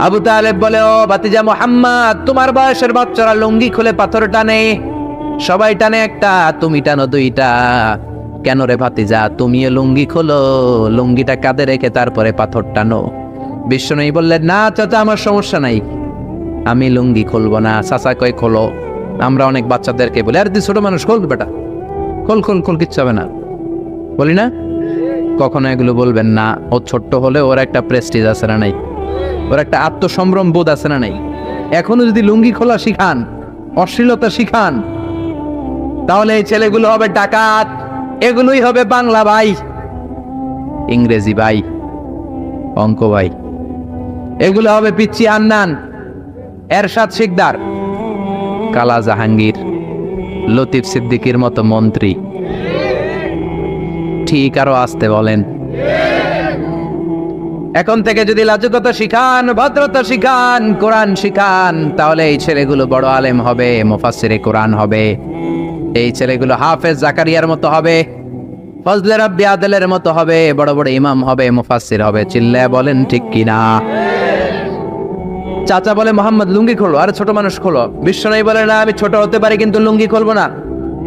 আবু তালেব বলে, ও ভাতিজা মুহাম্মদ, তোমার বয়সের বাচ্চারা লুঙ্গি খুলে পাথর টানে, সবাই টানে একটা, তুমি টানো 2টা। কেন রে ভাতিজা, তুমিও লুঙ্গি খোলো, লুঙ্গিটা কাঁধে রেখে তারপরে পাথর টানো। বিশ্বনবী বললেন, না চাচা, আমার সমস্যা নাই, আমি লুঙ্গি খুলবো না। চাচা কয় খোলো। আমরা অনেক বাচ্চাদেরকে বলি, আর তুই ছোট মানুষ, খোল বেটা, খোল খোল খোল, কিচ্ছু হবে না, বলি না? কখনো এগুলো বলবেন না। ও ছোট্ট হলে ওর একটা প্রেস্টিজ আছে না নাই? ওর একটা আত্মসম্ভ্রম বোধ আছে না নাই? এখনো যদি লুঙ্গি খোলা শিখান, অশ্লীলতা শিখান, তাহলে এই ছেলেগুলো হবে ডাকাত, এগুলোই হবে বাংলা ভাই, ইংরেজি ভাই, অঙ্ক ভাই, এগুলো হবে পিচ্চি হান্নান, এরশাদ শিকদার, কালা জাহাঙ্গীর, লতিফ সিদ্দিকীর মতো মন্ত্রী। ঠিক আরো আসতে বলেন। এখন থেকে যদি লাজুকতা শিখান, ভদ্রতা শিখান, কোরআন শিখান, তাহলে এই ছেলেগুলো বড় আলেম হবে, মুফাসসিরে কোরআন হবে। এই ছেলেগুলো হাফেজ জাকারিয়ার মতো হবে, ফজলে রাব্বি আদলের মতো হবে, বড় বড় ইমাম হবে, মুফাসসির হবে। চিল্লায় বলেন ঠিক কিনা? চাচা বলে, মোহাম্মদ লুঙ্গি খোলো। আরে ছোট মানুষ খোলো। বিশ্বনবী বলে, না আমি ছোট হতে পারি কিন্তু লুঙ্গি খুলবো না,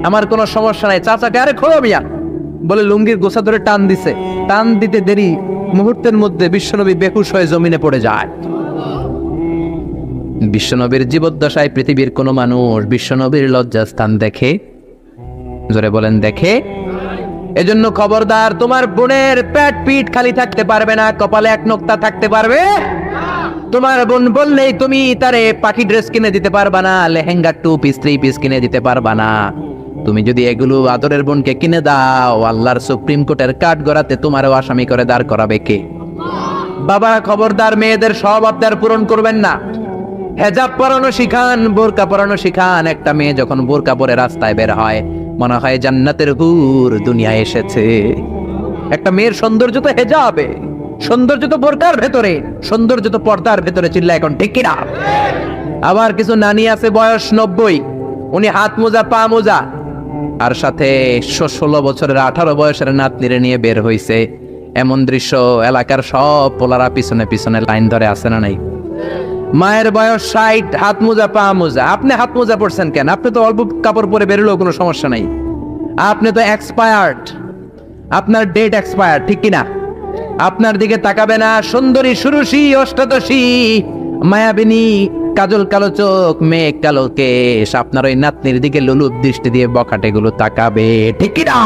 আমার কোনো সমস্যা নাই। চাচাকে, আরে খোলো মিয়া, বলে লুঙ্গির গোছা ধরে টান দিছে। টান দিতে দেরি, মুহূর্তের মধ্যে বিশ্বনবী বেহুশ হয়ে জমিনে পড়ে যায়। বিশ্বনবীর জীবদ্দশায় পৃথিবীর কোন মানুষ বিশ্বনবীর লজ্জাস্থান দেখে? জোরে বলেন, দেখে? এজন্য খবরদার, তোমার বোনের পেট পিঠ খালি থাকতে পারবে না, কপালে এক নোক্তা থাকতে পারবে। তোমার বোন বললেই তুমি তারে পাখি ড্রেস কিনে দিতে পারবা না, লেহেঙ্গা 2 পিস 3 পিস কিনে দিতে পারবা না। তুমি যদি এগুলো আদরের বোনকে কিনে দাও, আল্লাহর সুপ্রিম কোর্টের কাঠ গড়াতে তোমারও আসামি করে দাঁড় করাবে কে? বাবা খবরদার, মেয়েদের সব আবদার পূরণ করবেন না। হেজাব পরানো শিখান, বোরকা পরানো শিখান। একটা মেয়ে যখন বোরকা পরে রাস্তায় বের হয়, মনে হয় জান্নাতের হুর দুনিয়ায় এসেছে। একটা মেয়ের সৌন্দর্য তো হেজাবে, সৌন্দর্য তো বোরকার ভেতরে, সৌন্দর্য তো পর্দার ভেতরে। চিল্লা এখন ঠিক কিনা? আবার কিছু নানি আছে বয়স 90, উনি হাত মোজা পা মোজা, আর সাথে 16 বছরের 18 বয়সের নাতনিরে নিয়ে বের হইছে। এমন দৃশ্য এলাকার সব পোলারা পিছনে পিছনে লাইন ধরে, আছে না নাই? মায়ের বয়স 60, হাত মোজা পা মোজা। আপনি হাত মোজা পরছেন কেন? আপনি তো অল্প কাপড় পরে বেরোলেও কোনো সমস্যা নাই। আপনি তো এক্সপায়ার্ড, আপনার ডেট এক্সপায়ার্ড, ঠিক কিনা? আপনার দিকে তাকাবে না সুন্দরী সুরুষী অষ্টাদশী মায়াবিনী কাজল কালো চোখ মেঘ কালো কেশ আপনার ওই নাতনির দিকে লুলুপ দৃষ্টি দিয়ে বখাটে গুলো তাকাবে, ঠিক কিনা?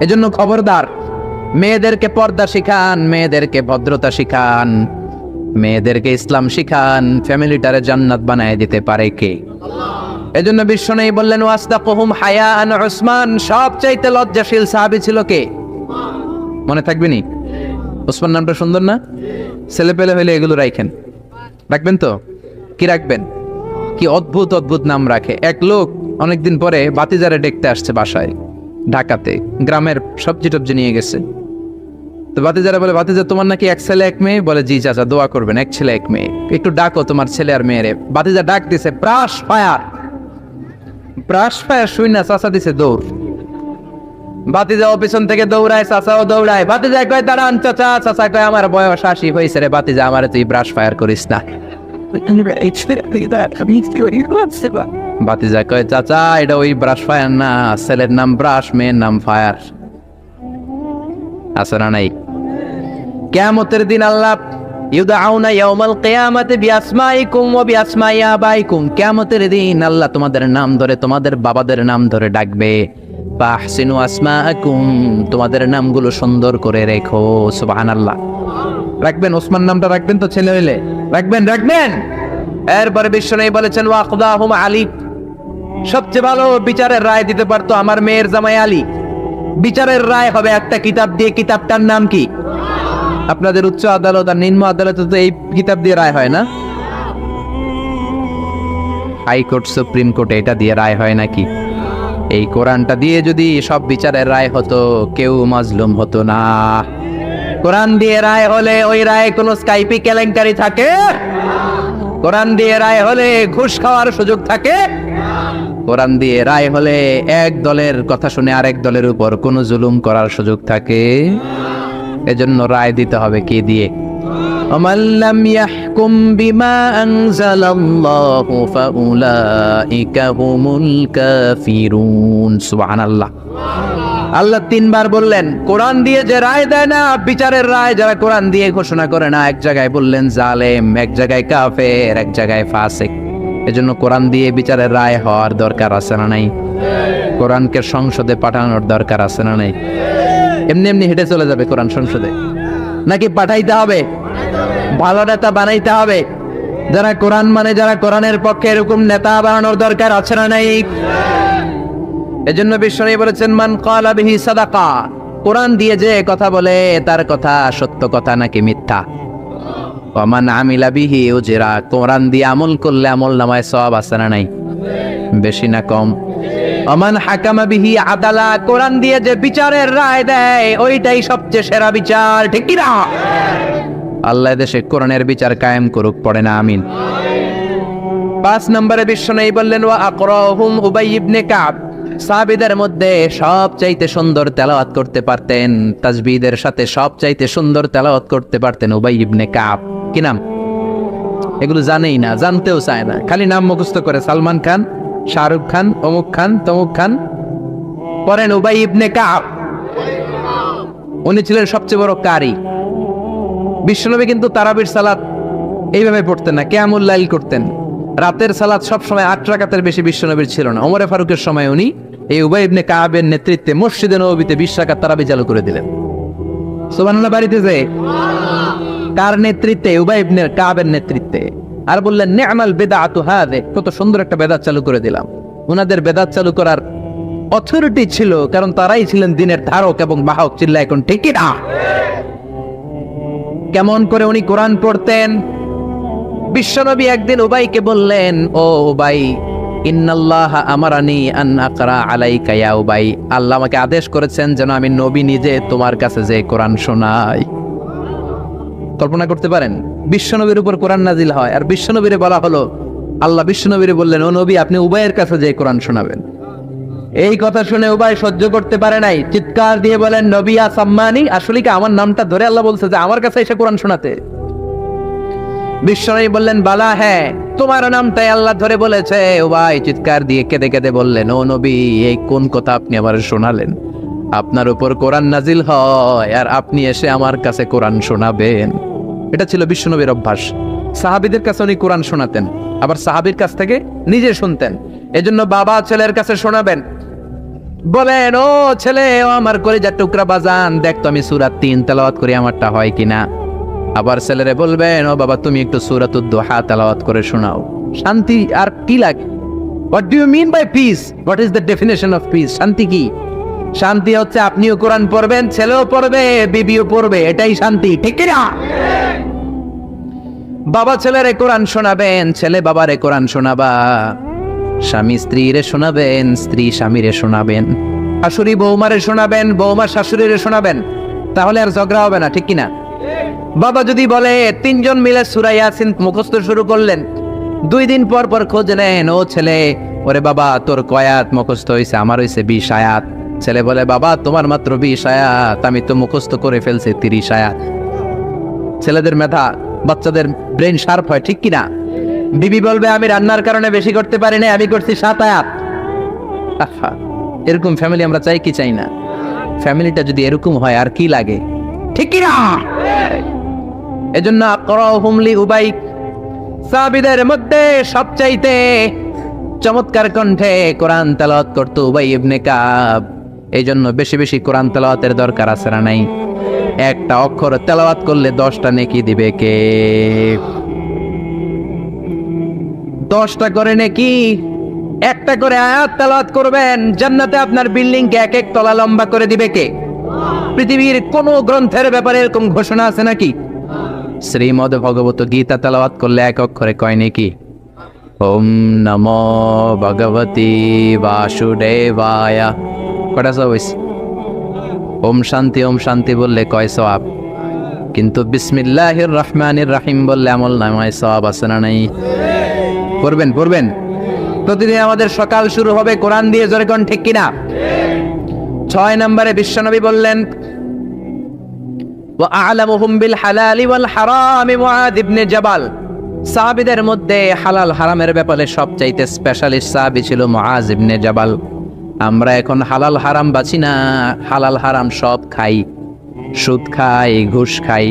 এজন্য খবরদার, মেয়েদেরকে পর্দা শিখান, মেয়েদেরকে ভদ্রতা শিখান, মেয়েদেরকে ইসলাম শিখান। ফ্যামিলিটারে জান্নাত বানায় দিতে পারে কে? এজন্য বিশ্বনবী বললেন ওয়াসদাকুহুম হায়াআন উসমান, সবচাইতে লজ্জাশীল সাহাবী ছিল কে? মনে থাকবে নি? ওসমান নামটা সুন্দর না? ছেলে পেলে হইলে এগুলো রাখবেন তো? কি রাখবেন? কি অদ্ভুত অদ্ভুত নাম রাখে। এক লোক অনেকদিন পরে বাতিজারে দেখতে আসছে বাসায়, ঢাকাতে, গ্রামের সবজি টবজি নিয়ে গেছে। তো বাতিজারা বলে, বাতিজা তোমার নাকি এক ছেলে এক মেয়ে? বলে জি চাচা, দোয়া করবেন, এক ছেলে এক মেয়ে, একটু ডাকো তোমার ছেলে আর মেয়েরে। বাতিজা ডাক দিছে, ব্রাশ ফায়ার। ব্রাশ ফায়ার শুই না, চাচা দিছে দৌড়। বাতিজা ও পিছন থেকে দৌড়ায়, চাচাও দৌড়ায়। বাতিজা কয় দাঁড়ান চাচা, চাচা কয় আমার বয়স 80 হয়েছে রে বাতিজা, আমারে তুই ব্রাশ ফায়ার করিস না। বাতিজা কয় চাচা এটা ওই ব্রাশ ফায়ার না, ছেলের নাম ব্রাশ, মেয়ের নাম ফায়ার। আছে না নাই? কিয়ামতের দিন আল্লাহ ইউদাউনা ইয়াউমাল কিয়ামাতি বিআসমাইকুম ওয়া বিআসমাই আবাইকুম, কিয়ামতের দিন আল্লাহ তোমাদের নাম ধরে, তোমাদের বাবাদের নাম ধরে ডাকবে। ফাহসিনু আসমাআকুম, তোমাদের নামগুলো সুন্দর করে রেখো। সুবহানাল্লাহ। রাখবেন, ওসমান নামটা রাখবেন তো, ছেলে হইলে রাখবেন। এরপরে বিশ্বনবী বলেছেন ওয়াকদাহুম আলী, সবচেয়ে ভালো বিচারের রায় দিতে পারতো আমার মেয়ের জামাই আলী। বিচারের রায় হবে একটা কিতাব দিয়ে, কিতাবটার নাম কি? আপনাদের উচ্চ আদালত আর নিম্ন আদালতে তো এই কিতাব দিয়ে রায় হয় না? হাইকোর্ট, সুপ্রিম কোর্টে এটা দিয়ে রায় হয় নাকি? এই কোরআনটা দিয়ে যদি সব বিচারের রায় হতো, কেউ মাজলুম হতো না। কোরআন দিয়ে রায় হলে ওই রায় কোনো স্কাইপি কেলেঙ্কারি থাকে? কোরআন দিয়ে রায় হলে ঘুষ খাওয়ার সুযোগ থাকে? কোরআন দিয়ে রায় হলে এক দলের কথা শুনে আরেক দলের উপর কোনো জুলুম করার সুযোগ থাকে? এজন্য রায় দিতে হবে কি দিয়ে? وَمَنْ لَمْ يَحْكُمْ بِمَا أَنزَلَ اللَّهُ فَأُولَئِكَ هُمُ الْكَافِرُونَ। সুবহানাল্লাহ। আল্লাহ 3 বার বললেন কোরআন দিয়ে যে রায় দেয় না, বিচারের রায় যারা কোরআন দিয়ে ঘোষণা করে না, এক জায়গায় বললেন জালেম, এক জায়গায় কাফের, এক জায়গায় ফাসিক। এজন্য কোরআন দিয়ে বিচারের রায় হওয়ার দরকার আছে না নাই? কোরআনকে সংসদে পাঠানোর দরকার আছে না নাই? এমনি এমনি হেঁটে চলে যাবে কোরআন সংসদে নাকি পাঠাইতে হবে? ভালো নেতা বানাইতে হবে, যারা কোরআন মানে, যারা কোরআনের পক্ষে, এরকম নেতা বানানোর দরকার আছে না নাই? এজন্য বিশ্বনবী বলেছেন মান ক্বালা বিহি সাদাকা, কোরআন দিয়ে যে কথা বলে তার কথা সত্য কথা নাকি মিথ্যা। ওয়া মান আমিলা বিহি উজরা, কোরআন দিয়ে আমল করলে আমল নামায় সওয়াব আছে না নাই? বেশি না কম? ওয়া মান হাকামা বিহি আদালা, কোরআন দিয়ে যে বিচারের রায় দেয় ওইটাই সবচেয়ে সেরা বিচার, ঠিক কি না? আল্লাহ দেশে কোরআনের বিচার কায়েম করুক, পড়ে না আমিন। 5 নম্বরে বিশ্বনবী বললেন ওয়া আকরাহুম উবাই ইবনে কাব, সাহাবীদের মধ্যে সবচাইতে সুন্দর তেলাওয়াত করতে পারতেন, তাসবিহদের সাথে সবচাইতে সুন্দর তেলাওয়াত করতে পারতেন উবাই ইবনে কাব। কি নাম? এগুলো জানেই না, জানতেও চায় না, খালি নাম মুখস্থ করে, সালমান খান, শাহরুখ খান, অমুক খান, তমুক খান। পড়েন উবাই ইবনে কাব। উনি ছিলেন সবচেয়ে বড় কারি। বিশ্বনবী কিন্তু তারাবির সালাত এইভাবে পড়তেন না, কিয়ামুল লাইল করতেন। রাতের সালাত সব সময় 8 রাকাতের বেশি বিশ্বনবীর ছিল না। ওমরে ফারুকের সময় উনি এই উবাই ইবনে কাবের নেতৃত্বে মসজিদে নববীতে 20 রাকাত তারাবি চালু করে দিলেন। সুবহানাল্লাহ। বাড়িতে যে কার নেতৃত্বে? উবাই ইবনে কাবের নেতৃত্বে। আর বললেন নি'মাল বিদআতু হাযি, কত সুন্দর একটা বেদাত চালু করে দিলাম। ওনাদের বেদাত চালু করার অথরিটি ছিল, কারণ তারাই ছিলেন দিনের ধারক এবং বাহক। চিল্লা এখন ঠিক কি না? কেমন করে উনি কোরআন পড়তেন? বিশ্বনবী একদিন উবাইকে বললেন, ও উবাই, ইন্নাল্লাহা আমারানি আন আকরা আলাইকা ইয়া উবাই, আল্লাহ আমাকে আদেশ করেছেন যেন আমি নবী নিজে তোমার কাছে যে কোরআন শোনাই। কল্পনা করতে পারেন বিশ্বনবীর উপর কোরআন নাজিল হয়, আর বিশ্বনবীরে বলা হলো, আল্লাহ বিশ্বনবীরে বললেন ও নবী আপনি উবাইয়ের কাছে যে কোরআন শোনাবেন। এই কথা শুনে উবাই সহ্য করতে পারে নাই, চিৎকার দিয়ে বলেন নবিয়া সাম্মানি, আসলে কি আমার নামটা ধরে আল্লাহ বলছে যে আমার কাছে এসে কোরআন শোনাতে? বিশ্বনবী বললেন, বালা, হ্যাঁ, তোমার নামটাই আল্লাহ ধরে বলেছে। উবাই চিৎকার দিয়ে কেঁদে কেঁদে বললেন, ও নবী, এই কোন কথা আপনি আমার শোনালেন? আপনার উপর কোরআন নাজিল হয় আর আপনি এসে আমার কাছে কোরআন শোনাবেন। এটা ছিল বিশ্বনবীর অভ্যাস। সাহাবীদের কাছে উনি কোরআন শোনাতেন, আবার সাহাবীর কাছ থেকে নিজে শুনতেন। এজন্য বাবা ছেলের কাছে শোনাবেন, বলেন, ও ছেলে, ও আমার কলিজার টুকরা বাজান, দেখ তো আমি সূরা 3 তেলাওয়াত করি, আমারটা হয় কিনা। আবার ছেলেরে বলবেন, ও বাবা, তুমি একটু সূরাতুদ দুহা তেলাওয়াত করে শোনাও। শান্তি আর কি লাগে? What do you mean by peace? What is the definition of peace? শান্তি কি? শান্তি হচ্ছে আপনিও কোরআন পড়বেন, ছেলেও পড়বে, বিবিও পড়বে, এটাই শান্তি, ঠিক কি না? বাবা ছেলেরে কোরআন শোনাবেন, ছেলে বাবারে কোরআন শোনাবা, স্বামী স্ত্রীরে শোনাবেন, স্ত্রী স্বামীরে শোনাবেন, শাশুড়ি বৌমারে শোনাবেন, বৌমা শাশুড়িরে শোনাবেন। তাহলে আর ঝগড়া হবে না, ঠিক কিনা? বাবা যদি বলে 3 জন মিলে সূরা ইয়াসিন মুখস্থ শুরু করলেন, 2 দিন পর পর খোঁজ নেন, ও ছেলে, ওরে বাবা, তোর কয় আয়াত মুখস্থ হয়েছে? আমার হয়েছে 20 আয়াত। ছেলে বলে, বাবা, তোমার মাত্র 20 আয়াত, আমি তো মুখস্থ করে ফেলছি 30 আয়াত। ছেলেদের মেধা, বাচ্চাদের ব্রেন শার্প হয়, ঠিক কিনা? বিবি বলবে, আমি রান্নার কারণে বেশি করতে পারি না, আমি করছি 7 আয়াত। আহা, এরকম ফ্যামিলি আমরা চাই কি চাই না? ফ্যামিলিটা যদি এরকম হয় আর কি লাগে, ঠিক কিনা? এজন্য আকরাহুম লি উবাই, সাহাবীদের মধ্যে সবচাইতে চমৎকার কণ্ঠে কোরআন তেলাওয়াত করতো উবাই ইবনে কাব। এই জন্য বেশি বেশি কোরআন তেলাওয়াতের দরকার আছে না নাই? একটা অক্ষর তেলাওয়াত করলে 10টা নেকি দিবে কে? 10টা করে নেকি। একটা করে আয়াত তেলাওয়াত করবেন, জান্নাতে আপনার বিল্ডিং কে 1 তলা লম্বা করে দিবে কে? পৃথিবীর কোন গ্রন্থের ব্যাপারে এরকম ঘোষণা আছে নাকি? শ্রীমদ ভগবত গীতা তেলাওয়াত করলে 1 অক্ষরে কয় নেকি? ওম নমো ভগবতী বাসুদেবায়, কটা সব হইছে? ওম শান্তি বললে কয় সওয়াব? কিন্তু বিসমিল্লাহির রহমানির রহিম বললে আমল নামায় সওয়াব আছে না নাই? পড়বেন প্রতিদিন আমাদের সকাল শুরু হবে কোরআন দিয়ে, জোরে কোন ঠিক কিনা? 6 নম্বরে বিশ্বনবী বললেন, ওয়া আ'লামুহুম বিল হালালি ওয়াল হারামি মুআয ইবনে জাবাল। সাহাবীদের মধ্যে হালাল হারামের ব্যাপারে সবচাইতে স্পেশালিস্ট সাহাবী ছিল মুআয ইবনে জাবাল। আমরা এখন হালাল হারাম বাছি না, হালাল হারাম সব খাই। সুদ খাই, ঘুষ খাই,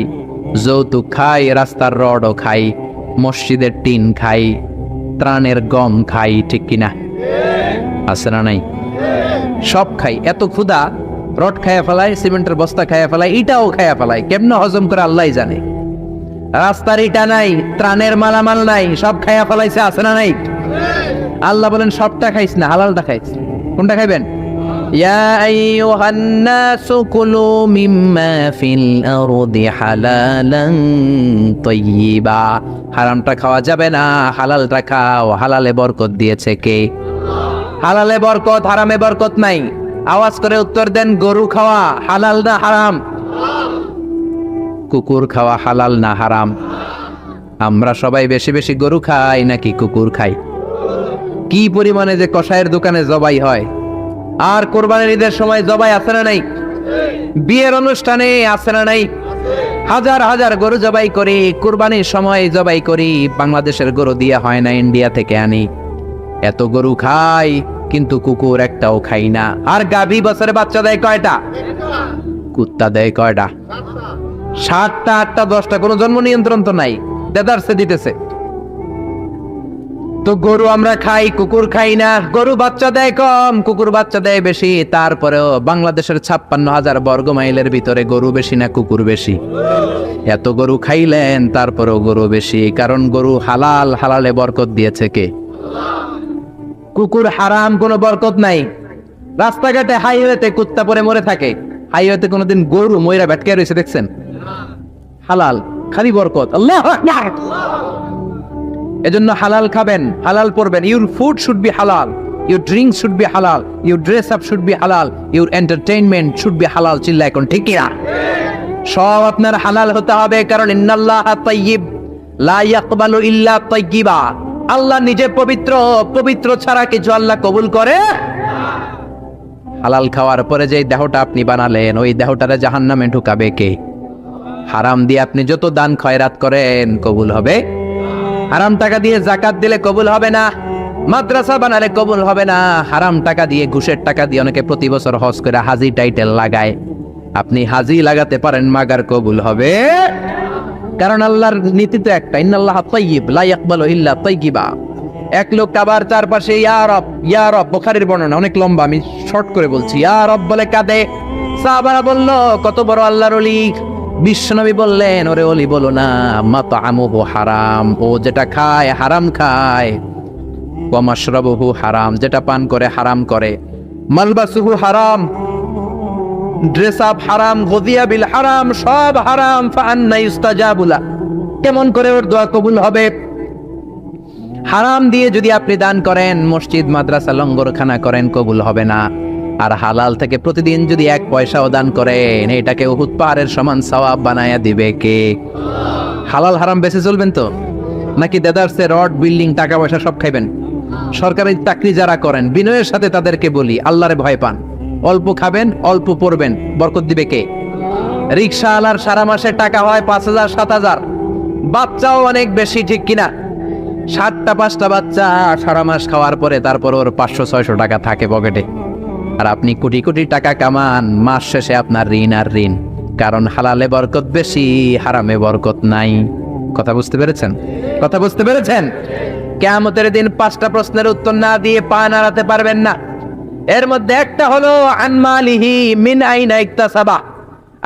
যৌতুক খাই, রাস্তার রডও খাই, মসজিদের টিন খাই, ত্রাণের গম খাই, ঠিক কিনা? আছে না নাই? সব খাই। এত ক্ষুধা, রড খাইয়া ফেলাই, সিমেন্টের বস্তা খাইয়া ফেলাই, ইটাও খাইয়া ফেলাই, কেমনে হজম করে আল্লাহ জানে। রাস্তার ইটা নাই, ত্রাণের মালামাল নাই, সব খাইয়া ফেলাইছে, আছে না নাই? আল্লাহ বলেন সবটা খাইস না, হালালটা খাইস। কোনটা খাইবেন? ইয়া আইয়ুহান নাসু কুলু মিম্মা ফিল আরদি হালালান তাইয়্যিবা। হারামটা খাওয়া যাবে না, হালালটা খাও। হালালে বরকত দিয়েছে কে? হালালে বরকত, হারামে বরকত নাই। আওয়াজ করে উত্তর দেন, গরু খাওয়া হালাল না হারাম? কুকুর খাওয়া হালাল না হারাম? আমরা সবাই বেশি বেশি গরু খাই নাকি কুকুর খাই? কি পরিমাণে যে কসাইয়ের দোকানে জবাই হয়, আর কোরবানির ঈদের সময় জবাই আছে না নাই? বিয়ের অনুষ্ঠানে আছে না নাই? হাজার হাজার গরু জবাই করি, কোরবানির সময় জবাই করি। বাংলাদেশের গরু দিয়ে হয় না, ইন্ডিয়া থেকে আনি। এত গরু খাই, কিন্তু কুকুর একটাও খাই না। আর গাভী বছরে বাচ্চা দেয় কয়টা? কুত্তা দেয় কয়টা? 7টা, 8টা, 10টা, কোনো জন্ম নিয়ন্ত্রণ তো নাই, দেদারসে দিতেছে। তো গরু আমরা খাই, কুকুর খাই না। গরু বাচ্চা দেয় কম, কুকুর বাচ্চা দেয় বেশি। তারপরেও বাংলাদেশের 56,000 বর্গ মাইলের ভিতরে গরু বেশি না কুকুর বেশি? এত গরু খাইলেন, তারপরেও গরু বেশি। কারণ গরু হালাল, হালালে বরকত দিয়েছে কে? কুকুর হারাম, কোনো বরকত নাই। রাস্তাঘাটে হাইওয়েতে কুত্তা পরে মরে থাকে, হাইওয়েতে কোনোদিন গরু ময়রা ভেটকে রয়েছে দেখছেন? হালাল, খালি বরকত। আল্লাহু আকবার। এজন্য হালাল খাবেন, হালাল পড়বেন। ইউর ফুড শুড বি হালাল, ইউর ড্রিঙ্ক শুড বি হালাল, your dress up should be হালাল, ইউর এন্টারটেইনমেন্ট শুড বি হালাল। চিল্লা এখন ঠিক কিনা? সব আপনার হালাল হতে হবে, কারণ ইন্নাল্লাহা তাইয়্যিব লা ইয়াকবালু ইল্লা তাইয়্যিবা। আল্লাহ নিজে পবিত্র, পবিত্র ছাড়া কিছু আল্লাহ কবুল করে। হালাল খাওয়ার পরে যে দেহটা আপনি বানালেন, ওই দেহটারে জাহান্নামে ঢুকাবে কে? হারাম দিয়ে আপনি যত দান খয়রাত করেন কবুল হবে হারাম টাকা দিয়ে যাকাত দিলে কবুল হবে না, মাদ্রাসা বানালে কবুল হবে না। হারাম টাকা দিয়ে, ঘুষের টাকা দিয়ে অনেকে প্রতি বছর হজ করে হাজি টাইটেল লাগায়। আপনি হাজি লাগাতে পারেন, মাগার কবুল হবে, কারণ আল্লাহর নীতি তো একটা, ইন্নাল্লাহা তাইয়্যিব লা ইয়াকবালু ইল্লা তাইয়্যিবা। এক লোক কাবার চারপাশে ইয়া রব, বুখারীর বর্ণনা, অনেক লম্বা, আমি শর্ট করে বলছি। ইয়া রব বলে কাঁদে। সাহাবারা বলল, কত বড় আল্লাহর ওলি। বিশ্বনবী বললেন, ওরে ওলি বলো না, মাতআমুহু হারাম, ও যেটা খায় হারাম খায়, ওয়া মাশরাবুহু হারাম, যেটা পান করে হারাম করে, মালবাসুহু হারাম, ড্রেস আপ হারাম, গদিয়া বিল হারাম, সব হারাম। ফাআন্না ইস্তাজাবু লা, কেমন করে ওর দোয়া কবুল হবে? হারাম দিয়ে যদি আপনি দান করেন, মসজিদ মাদ্রাসা লঙ্গরখানা করেন, কবুল হবে না। আর হালাল থেকে প্রতিদিন যদি 1 পয়সাও দান করেন, এটাকে উহুদ পাহাড়ের সমান সওয়াব বানায়া দিবে কে? হালাল হারাম বেঁচে চলবেন তো, নাকি দেদারসে রড বিল্ডিং টাকা পয়সা সব খাইবেন? সরকারি চাকরি যারা করেন, বিনয়ের সাথে তাদেরকে বলি, আল্লাহরে ভয় পান। অল্প খাবেন, অল্প পড়বেন, বরকত দিবে কে? রিকশাওয়ালার সারা মাসে টাকা হয় 5,000 7,000, বাচ্চাও অনেক বেশি, ঠিক কিনা? 7টা 5টা বাচ্চা সারা মাস খাওয়ার পরে তারপর ওর 500-600 টাকা থাকে পকেটে। আর আপনি কোটি কোটি টাকা কামান, মাস শেষে আপনার ঋণ আর ঋণ, কারণ হালালে বরকত বেশি, হারামে বরকত নাই। কথা বুঝতে পেরেছেন? কথা বুঝতে পেরেছেন? কিয়ামতের দিন 5টা প্রশ্নের উত্তর না দিয়ে পা নাড়াতে পারবেন না। এর মধ্যে একটা হলো আনমালিহি মিন আইনা ইকতাসাবা,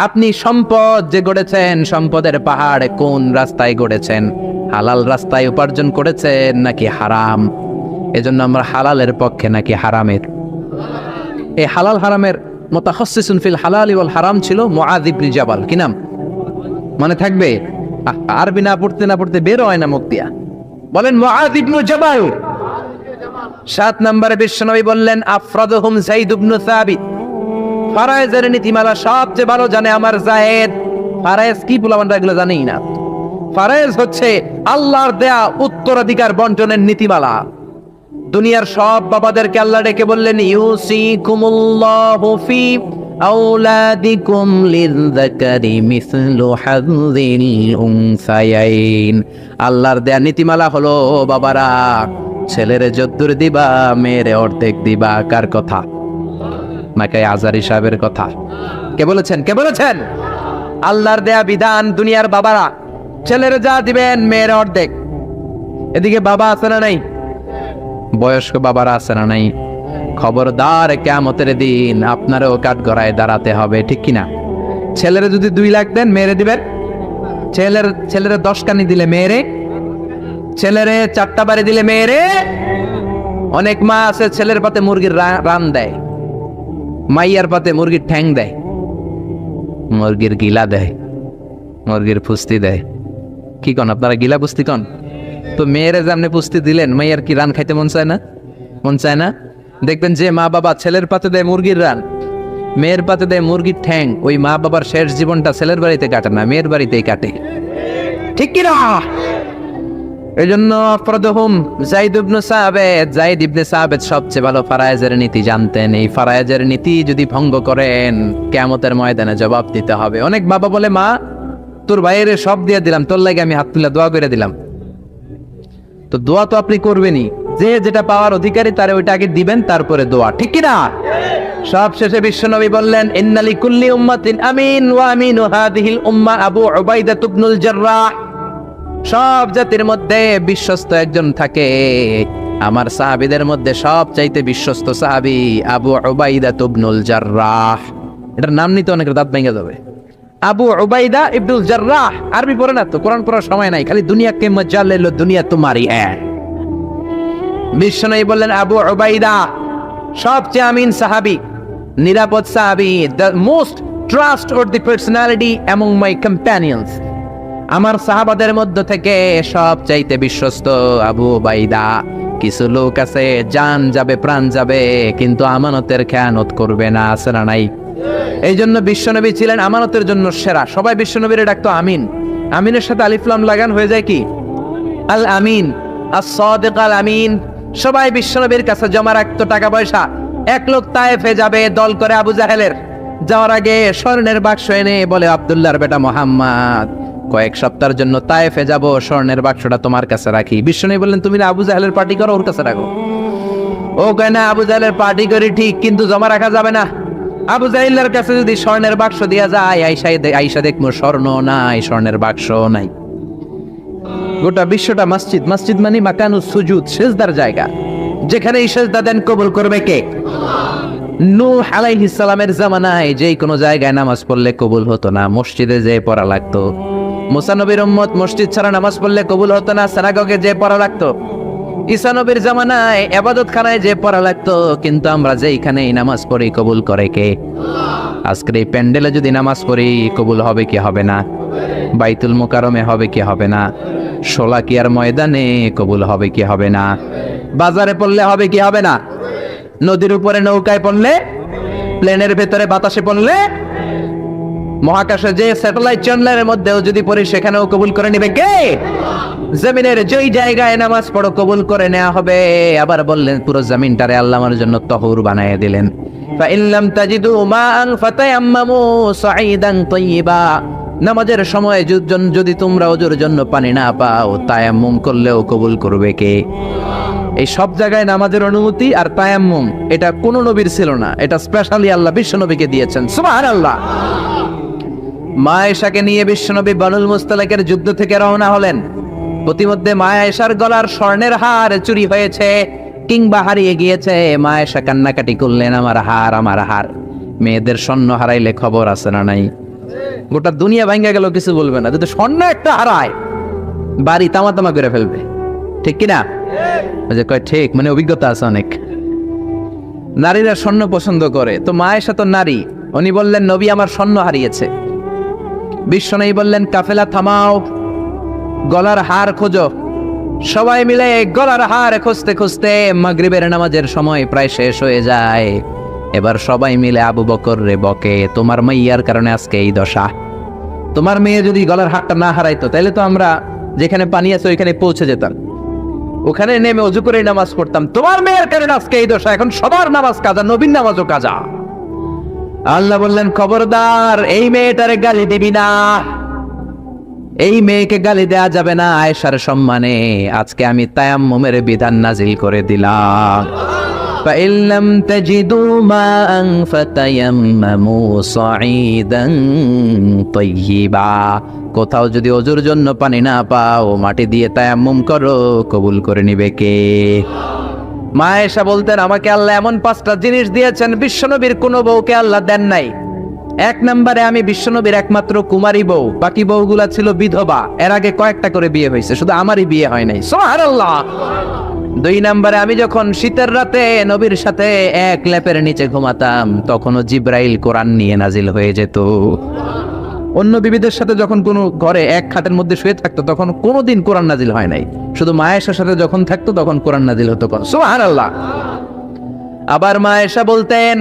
আপনি সম্পদ যে গড়েছেন, সম্পদের পাহাড় কোন রাস্তায় গড়েছেন? হালাল রাস্তায় উপার্জন করেছেন নাকি হারাম? এজন্য আমরা হালালের পক্ষে নাকি হারামের? এই হালাল হারামের মুতাখাসসিসুন ফিল হালালি ওয়াল হারাম ছিল মুআয ইবনে জাবাল। কি নাম মনে থাকবে? আরবি না পড়তে বের হয় না মুখ দিয়া। বলেন মুআয ইবনে জাবাল। 7 নম্বরে বিশ্বনবী বললেন, আফরাদুহুম যায়েদ ইবনে সাবিত, ফারায়েজের নীতিমালা সবচেয়ে ভালো জানে আমার যায়েদ। ফারায়েজ কি বলাবানরা এগুলো জানেই না। ফারায়েজ হচ্ছে আল্লাহর দেয়া উত্তরাধিকার বন্টনের নীতিমালা। দুনিয়ার সব বাবাদেরকে আল্লাহ ডেকে বললেন, ইউসিকুমুল্লাহু ফি আওলাদিকুম লিযযাকারি মিসলু হাযযিল উনসায়াইন। আল্লাহর দেয়া নীতিমালা হলো, বাবারা ছেলেরে যদ্দুর দিবা, মেয়েরে অর্ধেক দিবা। কার কথা? নাকি আজারি সাহেবের কথা? কে বলেছেন? কে বলেছেন? আল্লাহর দেয়া বিধান, দুনিয়ার বাবারা ছেলেরে যা দিবেন, মেয়ের অর্ধেক। এদিকে বাবা আছে না নাই? বয়স্ক বাবারা আছে না নাই? খবরদার, কিয়ামতের দিন আপনারও কাঠগড়ায় দাঁড়াতে হবে, ঠিক কিনা? ছেলেরে যদি 2 লাখ দেন, মেয়েরে দিবেন? ছেলেরে 10 কানি দিলে মেয়েরে, ছেলেরে 4টা বাড়ি দিলে মেয়েরে। অনেক মা আছে ছেলের পাতে মুরগির রান দেয়, মাইয়ার পাতে মুরগির ঠ্যাং দেয়, মুরগির গিলা দেয়, মুরগির ফুস্তি দেয়। কি কন আপনারা? গিলা পুস্তি কন তো। মেয়েরে যেমনি পুস্তি দিলেন, মাইয়ার কি রান খাইতে মন চায় না? মন চায় না? দেখবেন যে মা বাবা ছেলের পাতে দেয় মুরগির রান, মেয়ের পাতে দেয় মুরগির ঠ্যাং, ওই মা বাবার শেষ জীবনটা ছেলের বাড়িতে কাটে না, মেয়ের বাড়িতেই কাটে, ঠিক কিনা? এই জন্য আফরাদুহুম যায়েদ ইবনে সাবিত, যায়েদ ইবনে সাবিত সবচেয়ে ভালো ফারায়েজের নীতি জানতেন। এই ফারায়েজের নীতি যদি ভঙ্গ করেন, কিয়ামতের ময়দানে জবাব দিতে হবে। অনেক বাবা বলে, মা তোর ভাইয়ের সব দিয়ে দিলাম, তোর লাগে আমি হাত তুলে দোয়া করে দিলাম। তো দোয়া তো আপনি করবেনই, যে যেটা পাওয়ার অধিকারী তারে ওইটা আগে দিবেন, তারপরে দোয়া, ঠিক কিনা? সব শেষে বিশ্বনবী বললেন, ইন্না লিকুল্লি উম্মাতিন আমিন ওয়া আমিনু হাযিহিল উম্মাহ আবু উবাইদা ইবনুল জাররাহ। সব জাতির মধ্যে বিশ্বস্ত একজন থাকে, আমার সাহাবীদের মধ্যে সবচাইতে বিশ্বস্ত সাহাবী আবু উবাইদা ইবনুল জাররাহ। এটার নাম নিতে অনেকের দাঁত ভেঙে যাবে। আবু উবাইদা ইবনুল জাররাহ। আরবি পড়ে না তো, কোরআন পড়ার সময় নাই, খালি দুনিয়াকে মজা লেলো, দুনিয়া তোমারই হ্যাঁ। বিশ্বনবী বললেন, আবু উবাইদা সবচেয়ে আমিন সাহাবী, নিরাপদ সাহাবী, the most trustworthy personality among my companions. আমার সাহাবাদের মধ্য থেকে সবচাইতে বিশ্বস্ত আবু উবাইদা। কিছু লোক আছে, জান যাবে প্রাণ যাবে, কিন্তু আমানতের খেয়ানত করবে না, আছে না নাই? এই জন্য বিশ্বনবী ছিলেন আমানতের জন্য সেরা। সবাই বিশ্বনবীরে ডাকতো আমিন। আমিনের সাথে আলিফ লাম লাগান হয়ে যায় কি? আল আমিন, আস-সাদিক আল আমিন। সবাই বিশ্বনবীর কাছে জমা রাখতো টাকা পয়সা। এক লোক তায়েফে যাবে দল করে আবু জাহেলের, যাওয়ার আগে স্বর্ণের বাক্স এনে বলে, আব্দুল্লাহর বেটা মোহাম্মদ, কয়েক সপ্তাহের জন্য তায়েফে যাব, স্বর্ণের বাক্সটা তোমার কাছে রাখি। বিশ্বনবী বললেন, তুমি না আবু জাহেলের পার্টি করো, ওর কাছে রাখো। ও কয় না, আবু জাহেলের পার্টি করি ঠিক, কিন্তু জমা রাখা যাবে না। আবু জাহেলের কাছে যদি স্বর্ণের বাক্স দিয়া যায়, আইসা দেখবো স্বর্ণ নাই, স্বর্ণের বাক্স নাই। গোটা বিশ্বটা মসজিদ, মসজিদ মানে মাকানুস সুজুদ, সিজদার জায়গা, যেখানে এই সিজদা দেন কবুল করবে কে? নূহ আলাইহিস সালামের জামানায় যেই কোনো জায়গায় নামাজ পড়লে কবুল হতো না, মসজিদে যেয়ে পড়া লাগতো। মুসা নবীর উম্মত মসজিদ ছাড়া নামাজ পড়লে কবুল হতো না, সিনাগগে যেয়ে পড়া লাগতো। ঈসা নবীর জামানায় ইবাদতখানায় যেয়ে পড়া লাগতো, কিন্তু আমরা যেইখানেই নামাজ পড়ি কবুল করে কে? আজকের এই প্যান্ডেলে যদি নামাজ পড়ি কবুল হবে কি হবে না? বাইতুল মুকাররমে হবে কি হবে না? শোলাকিয়ার ময়দানে কবুল হবে কি হবে না? বাজারে পড়লে হবে কি হবে না? নদীর উপরে নৌকায় পড়লে, প্লেনের ভেতরে বাতাসে পড়লে, মহাকাশে যে স্যাটেলাইট চ্যানেলের মধ্যেও যদি পড়ি সেখানেও কবুল করে নেবে কে? জমিনের যেই জায়গায় নামাজ পড়ো কবুল করে নেওয়া হবে। আবার বললেন পুরো জমিনটারে আল্লাহ আমার জন্য তহুর বানায় দিলেন। ফাইন লাম তাজিদু মাআন ফাতায়াম্মামু সাঈদান তাইয়্যিবা। নামাজের সময় যদি তোমরা ওযুর জন্য পানি না পাও, তায়াম্মুম করলেও কবুল করবে কে? এই সব জায়গায় নামাজের অনুমতি আর তায়াম্মুম, এটা কোন নবীর ছিল না, এটা স্পেশালি আল্লাহ বিশ্ব নবীকে দিয়েছেন। সুবহানাল্লাহ। মা আয়েশাকে নিয়ে বিশ্বনবী বানুল মুস্তালাকের যুদ্ধ থেকে রওনা হলেন। প্রতিমধ্যে মা আয়েশার গলার স্বর্ণের হার চুরি হয়েছে কিংবা হারিয়ে গিয়েছে। মা আয়েশা কান্নাকাটি করলেন, আমার হার, আমার হার। মেয়েদের স্বর্ণ হারাইলে খবর আছে না নাই? গোটা দুনিয়া ভাঙ্গা গেল, কিছু বলবে না। যদি স্বর্ণ একটা হারায়, বাড়ি তামা তামা করে ফেলবে, ঠিক কিনা? কয় ঠিক, মানে অভিজ্ঞতা আছে অনেক। নারীরা স্বর্ণ পছন্দ করে, তো মা আয়েশা তো নারী, উনি বললেন নবী আমার স্বর্ণ হারিয়েছে। বিশ্বনবী বললেন কাফেলা থামাও, গলার হার খোঁজো। সবাই মিলে গলার হার খুঁজতে খুঁজতে মাগরিবের নামাজের সময় প্রায় শেষ হয়ে যায়। এবার সবাই মিলে আবু বকর রে বকে, তোমার মাইয়ার কারণে আজকে এই দশা। তোমার মেয়ে যদি গলার হারটা না হারাইতো, তাহলে তো আমরা যেখানে পানি আছে ওইখানে পৌঁছে যেতাম, ওখানে নেমে অজু করে নামাজ পড়তাম। তোমার মেয়ের কারণে আজকে এই দশা, এখন সবার নামাজ কাজা, নবীর নামাজও কাজা। আল্লাহ বললেন খবরদার, এই মেয়েটারে গালি দিবি না, এই মেয়েকে গালি দেয়া যাবে না আয়েশার সম্মানে। আজকে আমি তায়াম্মুমের বিধান নাজিল করে দিলাম। فَإِن لَّمْ تَجِدُوا مَاءً فَتَيَمَّمُوا صَعِيدًا طَيِّبًا। কোথাও যদি ওযুর জন্য পানি না পাও, মাটি দিয়ে তায়াম্মুম করো, কবুল করে নিবে কে? মা আয়েশা বলতেন, আমাকে আল্লাহ এমন 5টা জিনিস দিয়েছেন বিশ্বনবীর কোনো বউকে আল্লাহ দেন নাই। 1 নম্বরে আমি বিশ্বনবীর একমাত্র কুমারী বউ, বাকি বউগুলা ছিল বিধবা, এর আগে কয়েকটা করে বিয়ে হয়েছে, শুধু আমারই বিয়ে হয় নাই। সুবহানাল্লাহ। 2 নম্বরে আমি যখন শীতের রাতে নবীর সাথে এক লেপের নিচে ঘুমাতাম, তখনও জিব্রাইল কোরআন নিয়ে নাজিল হয়ে যেত। অন্য বিবিদের সাথে যখন কোনো ঘরে এক খাটের মধ্যে শুয়ে থাকতো, তখন কোনোদিন কোরআন নাজিল হয় নাই। শুধু মা আয়েশার সাথে যখন থাকতো তখন কোরআন নাজিল হতো। সুবহানাল্লাহ। আবার মা আয়েশা বলতেন,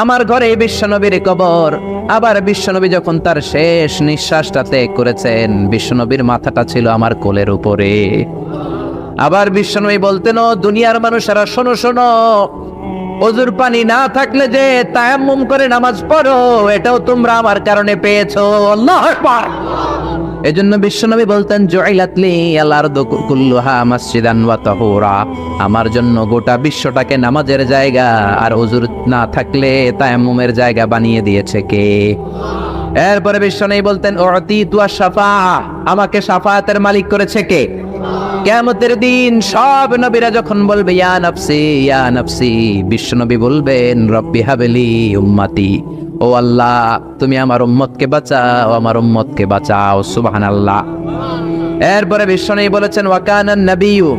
আমার ঘরে বিশ্বনবীর কবর। আবার বিশ্বনবী যখন তার শেষ নিঃশ্বাসটা ত্যাগ করেছেন, বিশ্বনবীর মাথাটা ছিল আমার কোলের উপরে। আবার বিশ্বনবী বলতেন, ও দুনিয়ার মানুষেরা শোনো শোনো, ওযুর পানি না থাকলে যে তায়াম্মুম করে নামাজ পড়ো, এটাও তোমরা আমার কারণে পেয়েছো। আল্লাহু আকবার। এজন্য বিশ্বনবী বলতেন, জুইলাত লি আল আরদু কুল্লুহা মাসজিদান ওয়া তাহুরা। আমার জন্য গোটা বিশ্বটাকে নামাজের জায়গা আর ওযুর না থাকলে তায়াম্মুমের জায়গা বানিয়ে দিয়েছে কে? এরপরে বিশ্বনবী বলতেন, উতিতু আশ-শাফাআ। আমাকে শাফায়াতের মালিক করেছে কে? কিয়ামতের দিন সব নবীরা যখন বলবে ইয়া নাফসি ইয়া নাফসি, বিশ্বনবী বলবেন রব্বি হাবলি উম্মতি। ও আল্লাহ, তুমি আমার উম্মতকে বাঁচাও, আমার উম্মতকে বাঁচাও। সুবহানাল্লাহ। এরপরে বিশ্বনবী বলেছেন, ওয়া কানান নাবিয়্যু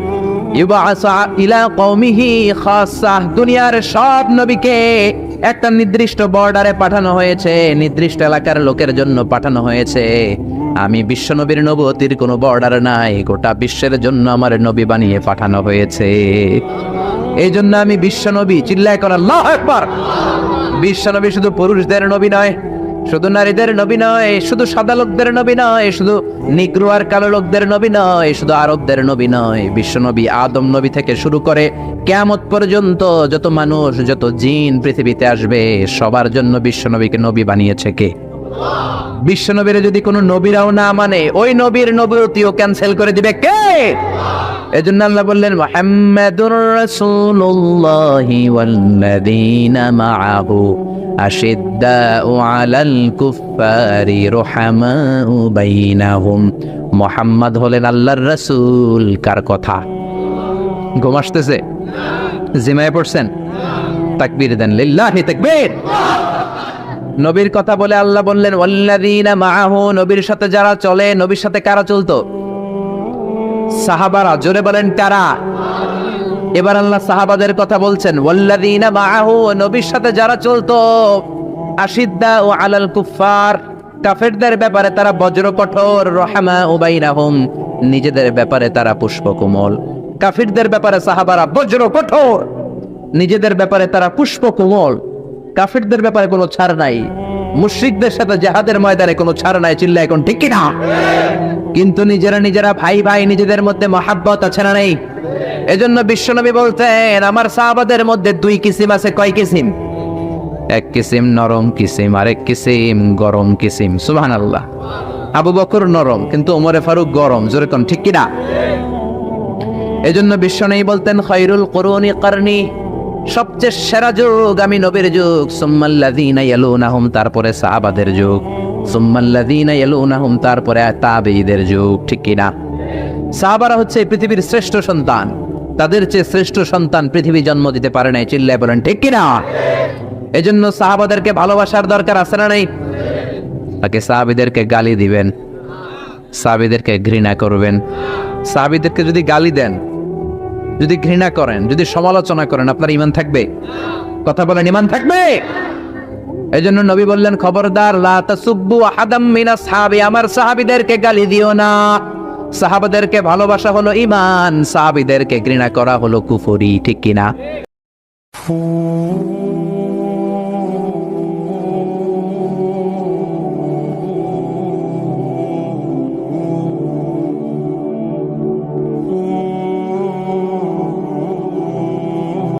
ইউবআসু ইলা কওমিহি খাসসা। দুনিয়ার সব নবীকে একটা নির্দিষ্ট বর্ডারে পাঠানো হয়েছে, নির্দিষ্ট এলাকার লোকের জন্য পাঠানো হয়েছে। আমি বিশ্বনবীর নবুয়তির কোনো বর্ডার নাই, গোটা বিশ্বের জন্য আমার নবী বানিয়ে পাঠানো হয়েছে। এই জন্য আমি বিশ্বনবী। চিল্লায় কর আল্লাহু আকবার। বিশ্বনবী শুধু পুরুষদের নবী নয়, শুধু নারীদের নবী নয়, শুধু সাদা লোকদের নবী নয়, শুধু নিগ্রো আর কালো লোকদের নবী নয়, শুধু আরবদের নবী নয়। বিশ্বনবী আদম নবী থেকে শুরু করে কিয়ামত পর্যন্ত যত মানুষ, যত জিন পৃথিবীতে আসবে, সবার জন্য বিশ্বনবীকে নবী বানিয়েছে কে? বিশ্বনবীর যদি কোনো নবীরাও না মানে ওই নবীর নবুয়তিও ক্যান্সেল করে দিবে কে? এজন্য আল্লাহ বললেন মুহাম্মাদুর রাসূলুল্লাহি ওয়াল্লাযীনা মাআহু আশিদ্দাউ আলাল কুফফারি রুহামাউ বাইনাহুম। মুহাম্মদ হলেন আল্লাহর রাসূল। কার কথা? ঘুম আসতেছে? জিমায় পড়ছেন? তাকবীর দেন, লিল্লাহি তাকবীর। নবীর কথা বলে আল্লাহ বললেন ওয়াল্লাযীনা মাআহু, নবীর সাথে যারা চলে। নবীর সাথে কারা চলতো? সাহাবারা। জোরে বলেন কারা? এবার আল্লাহ সাহাবাদের কথা বলছেন ওয়াল্লাযীনা মাআহু, নবীর সাথে যারা চলতো। আশিদ্দাউ আলাল কুফফার, কাফেরদের ব্যাপারে তারা বজ্র কঠোর। রহমাউ বাইনাহুম, নিজেদের ব্যাপারে তারা পুষ্পকোমল। কাফিরদের ব্যাপারে সাহাবারা বজ্র কঠোর, নিজেদের ব্যাপারে তারা পুষ্পকোমল। কাফিরদের ব্যাপারে কোনো ছাড় নাই। মুশরিকদের সাথে জিহাদের ময়দানে কোনো ছাড় নাই। চিল্লা এখন ঠিক কিনা? কিন্তু নিজেরা ভাই ভাই, নিজেদের মধ্যে মহাব্বত আছে না নেই? এজন্য বিশ্বনবী বলতেন আমার সাহাবাদের মধ্যে দুই কিসিম আছে। কয় কিসিম? এক কিসিম নরম কিসিম, আরেক কিসিম গরম কিসিম। সুবহানাল্লাহ। আবু বকর নরম, কিন্তু ওমরে ফারুক গরম। জোরে কোন ঠিক কিনা? এজন্য বিশ্বনবী বলতেন খায়রুল কুরুনি কারনি, সবচেয়ে সেরা যুগ আমি নবীর যুগ। সুম্মাল্লাযীনা ইয়ালুনাহুম, তারপরে সাহাবাদের যুগ। সুম্মাল্লাযীনা ইয়ালুনাহুম, তারপরে তাবেঈদের যুগ। ঠিক কিনা? সাহাবারা হচ্ছে পৃথিবীর শ্রেষ্ঠ সন্তান। তাদের চেয়ে শ্রেষ্ঠ সন্তান পৃথিবী জন্ম দিতে পারে নাই। চিল্লায় বলেন ঠিক কিনা? এজন্য সাহাবাদেরকে ভালোবাসার দরকার আছে না নাই? তাকে সাহাবীদেরকে গালি দিবেন, সাহাবীদেরকে ঘৃণা করবেন। সাহাবীদেরকে যদি গালি দেন, যদি ঘৃণা করেন, যদি সমালোচনা করেন, আপনার ঈমান থাকবে? কথা বলেন, ঈমান থাকবে? এজন্য নবী বললেন খবরদার, লা তাসুব্বু আহাদাম মিনাস সাহাবী, আমার সাহাবীদেরকে গালি দিও না। সাহাবাদেরকে ভালোবাসা হলো ঈমান, সাহাবীদেরকে ঘৃণা করা হলো কুফরি। ঠিক কিনা?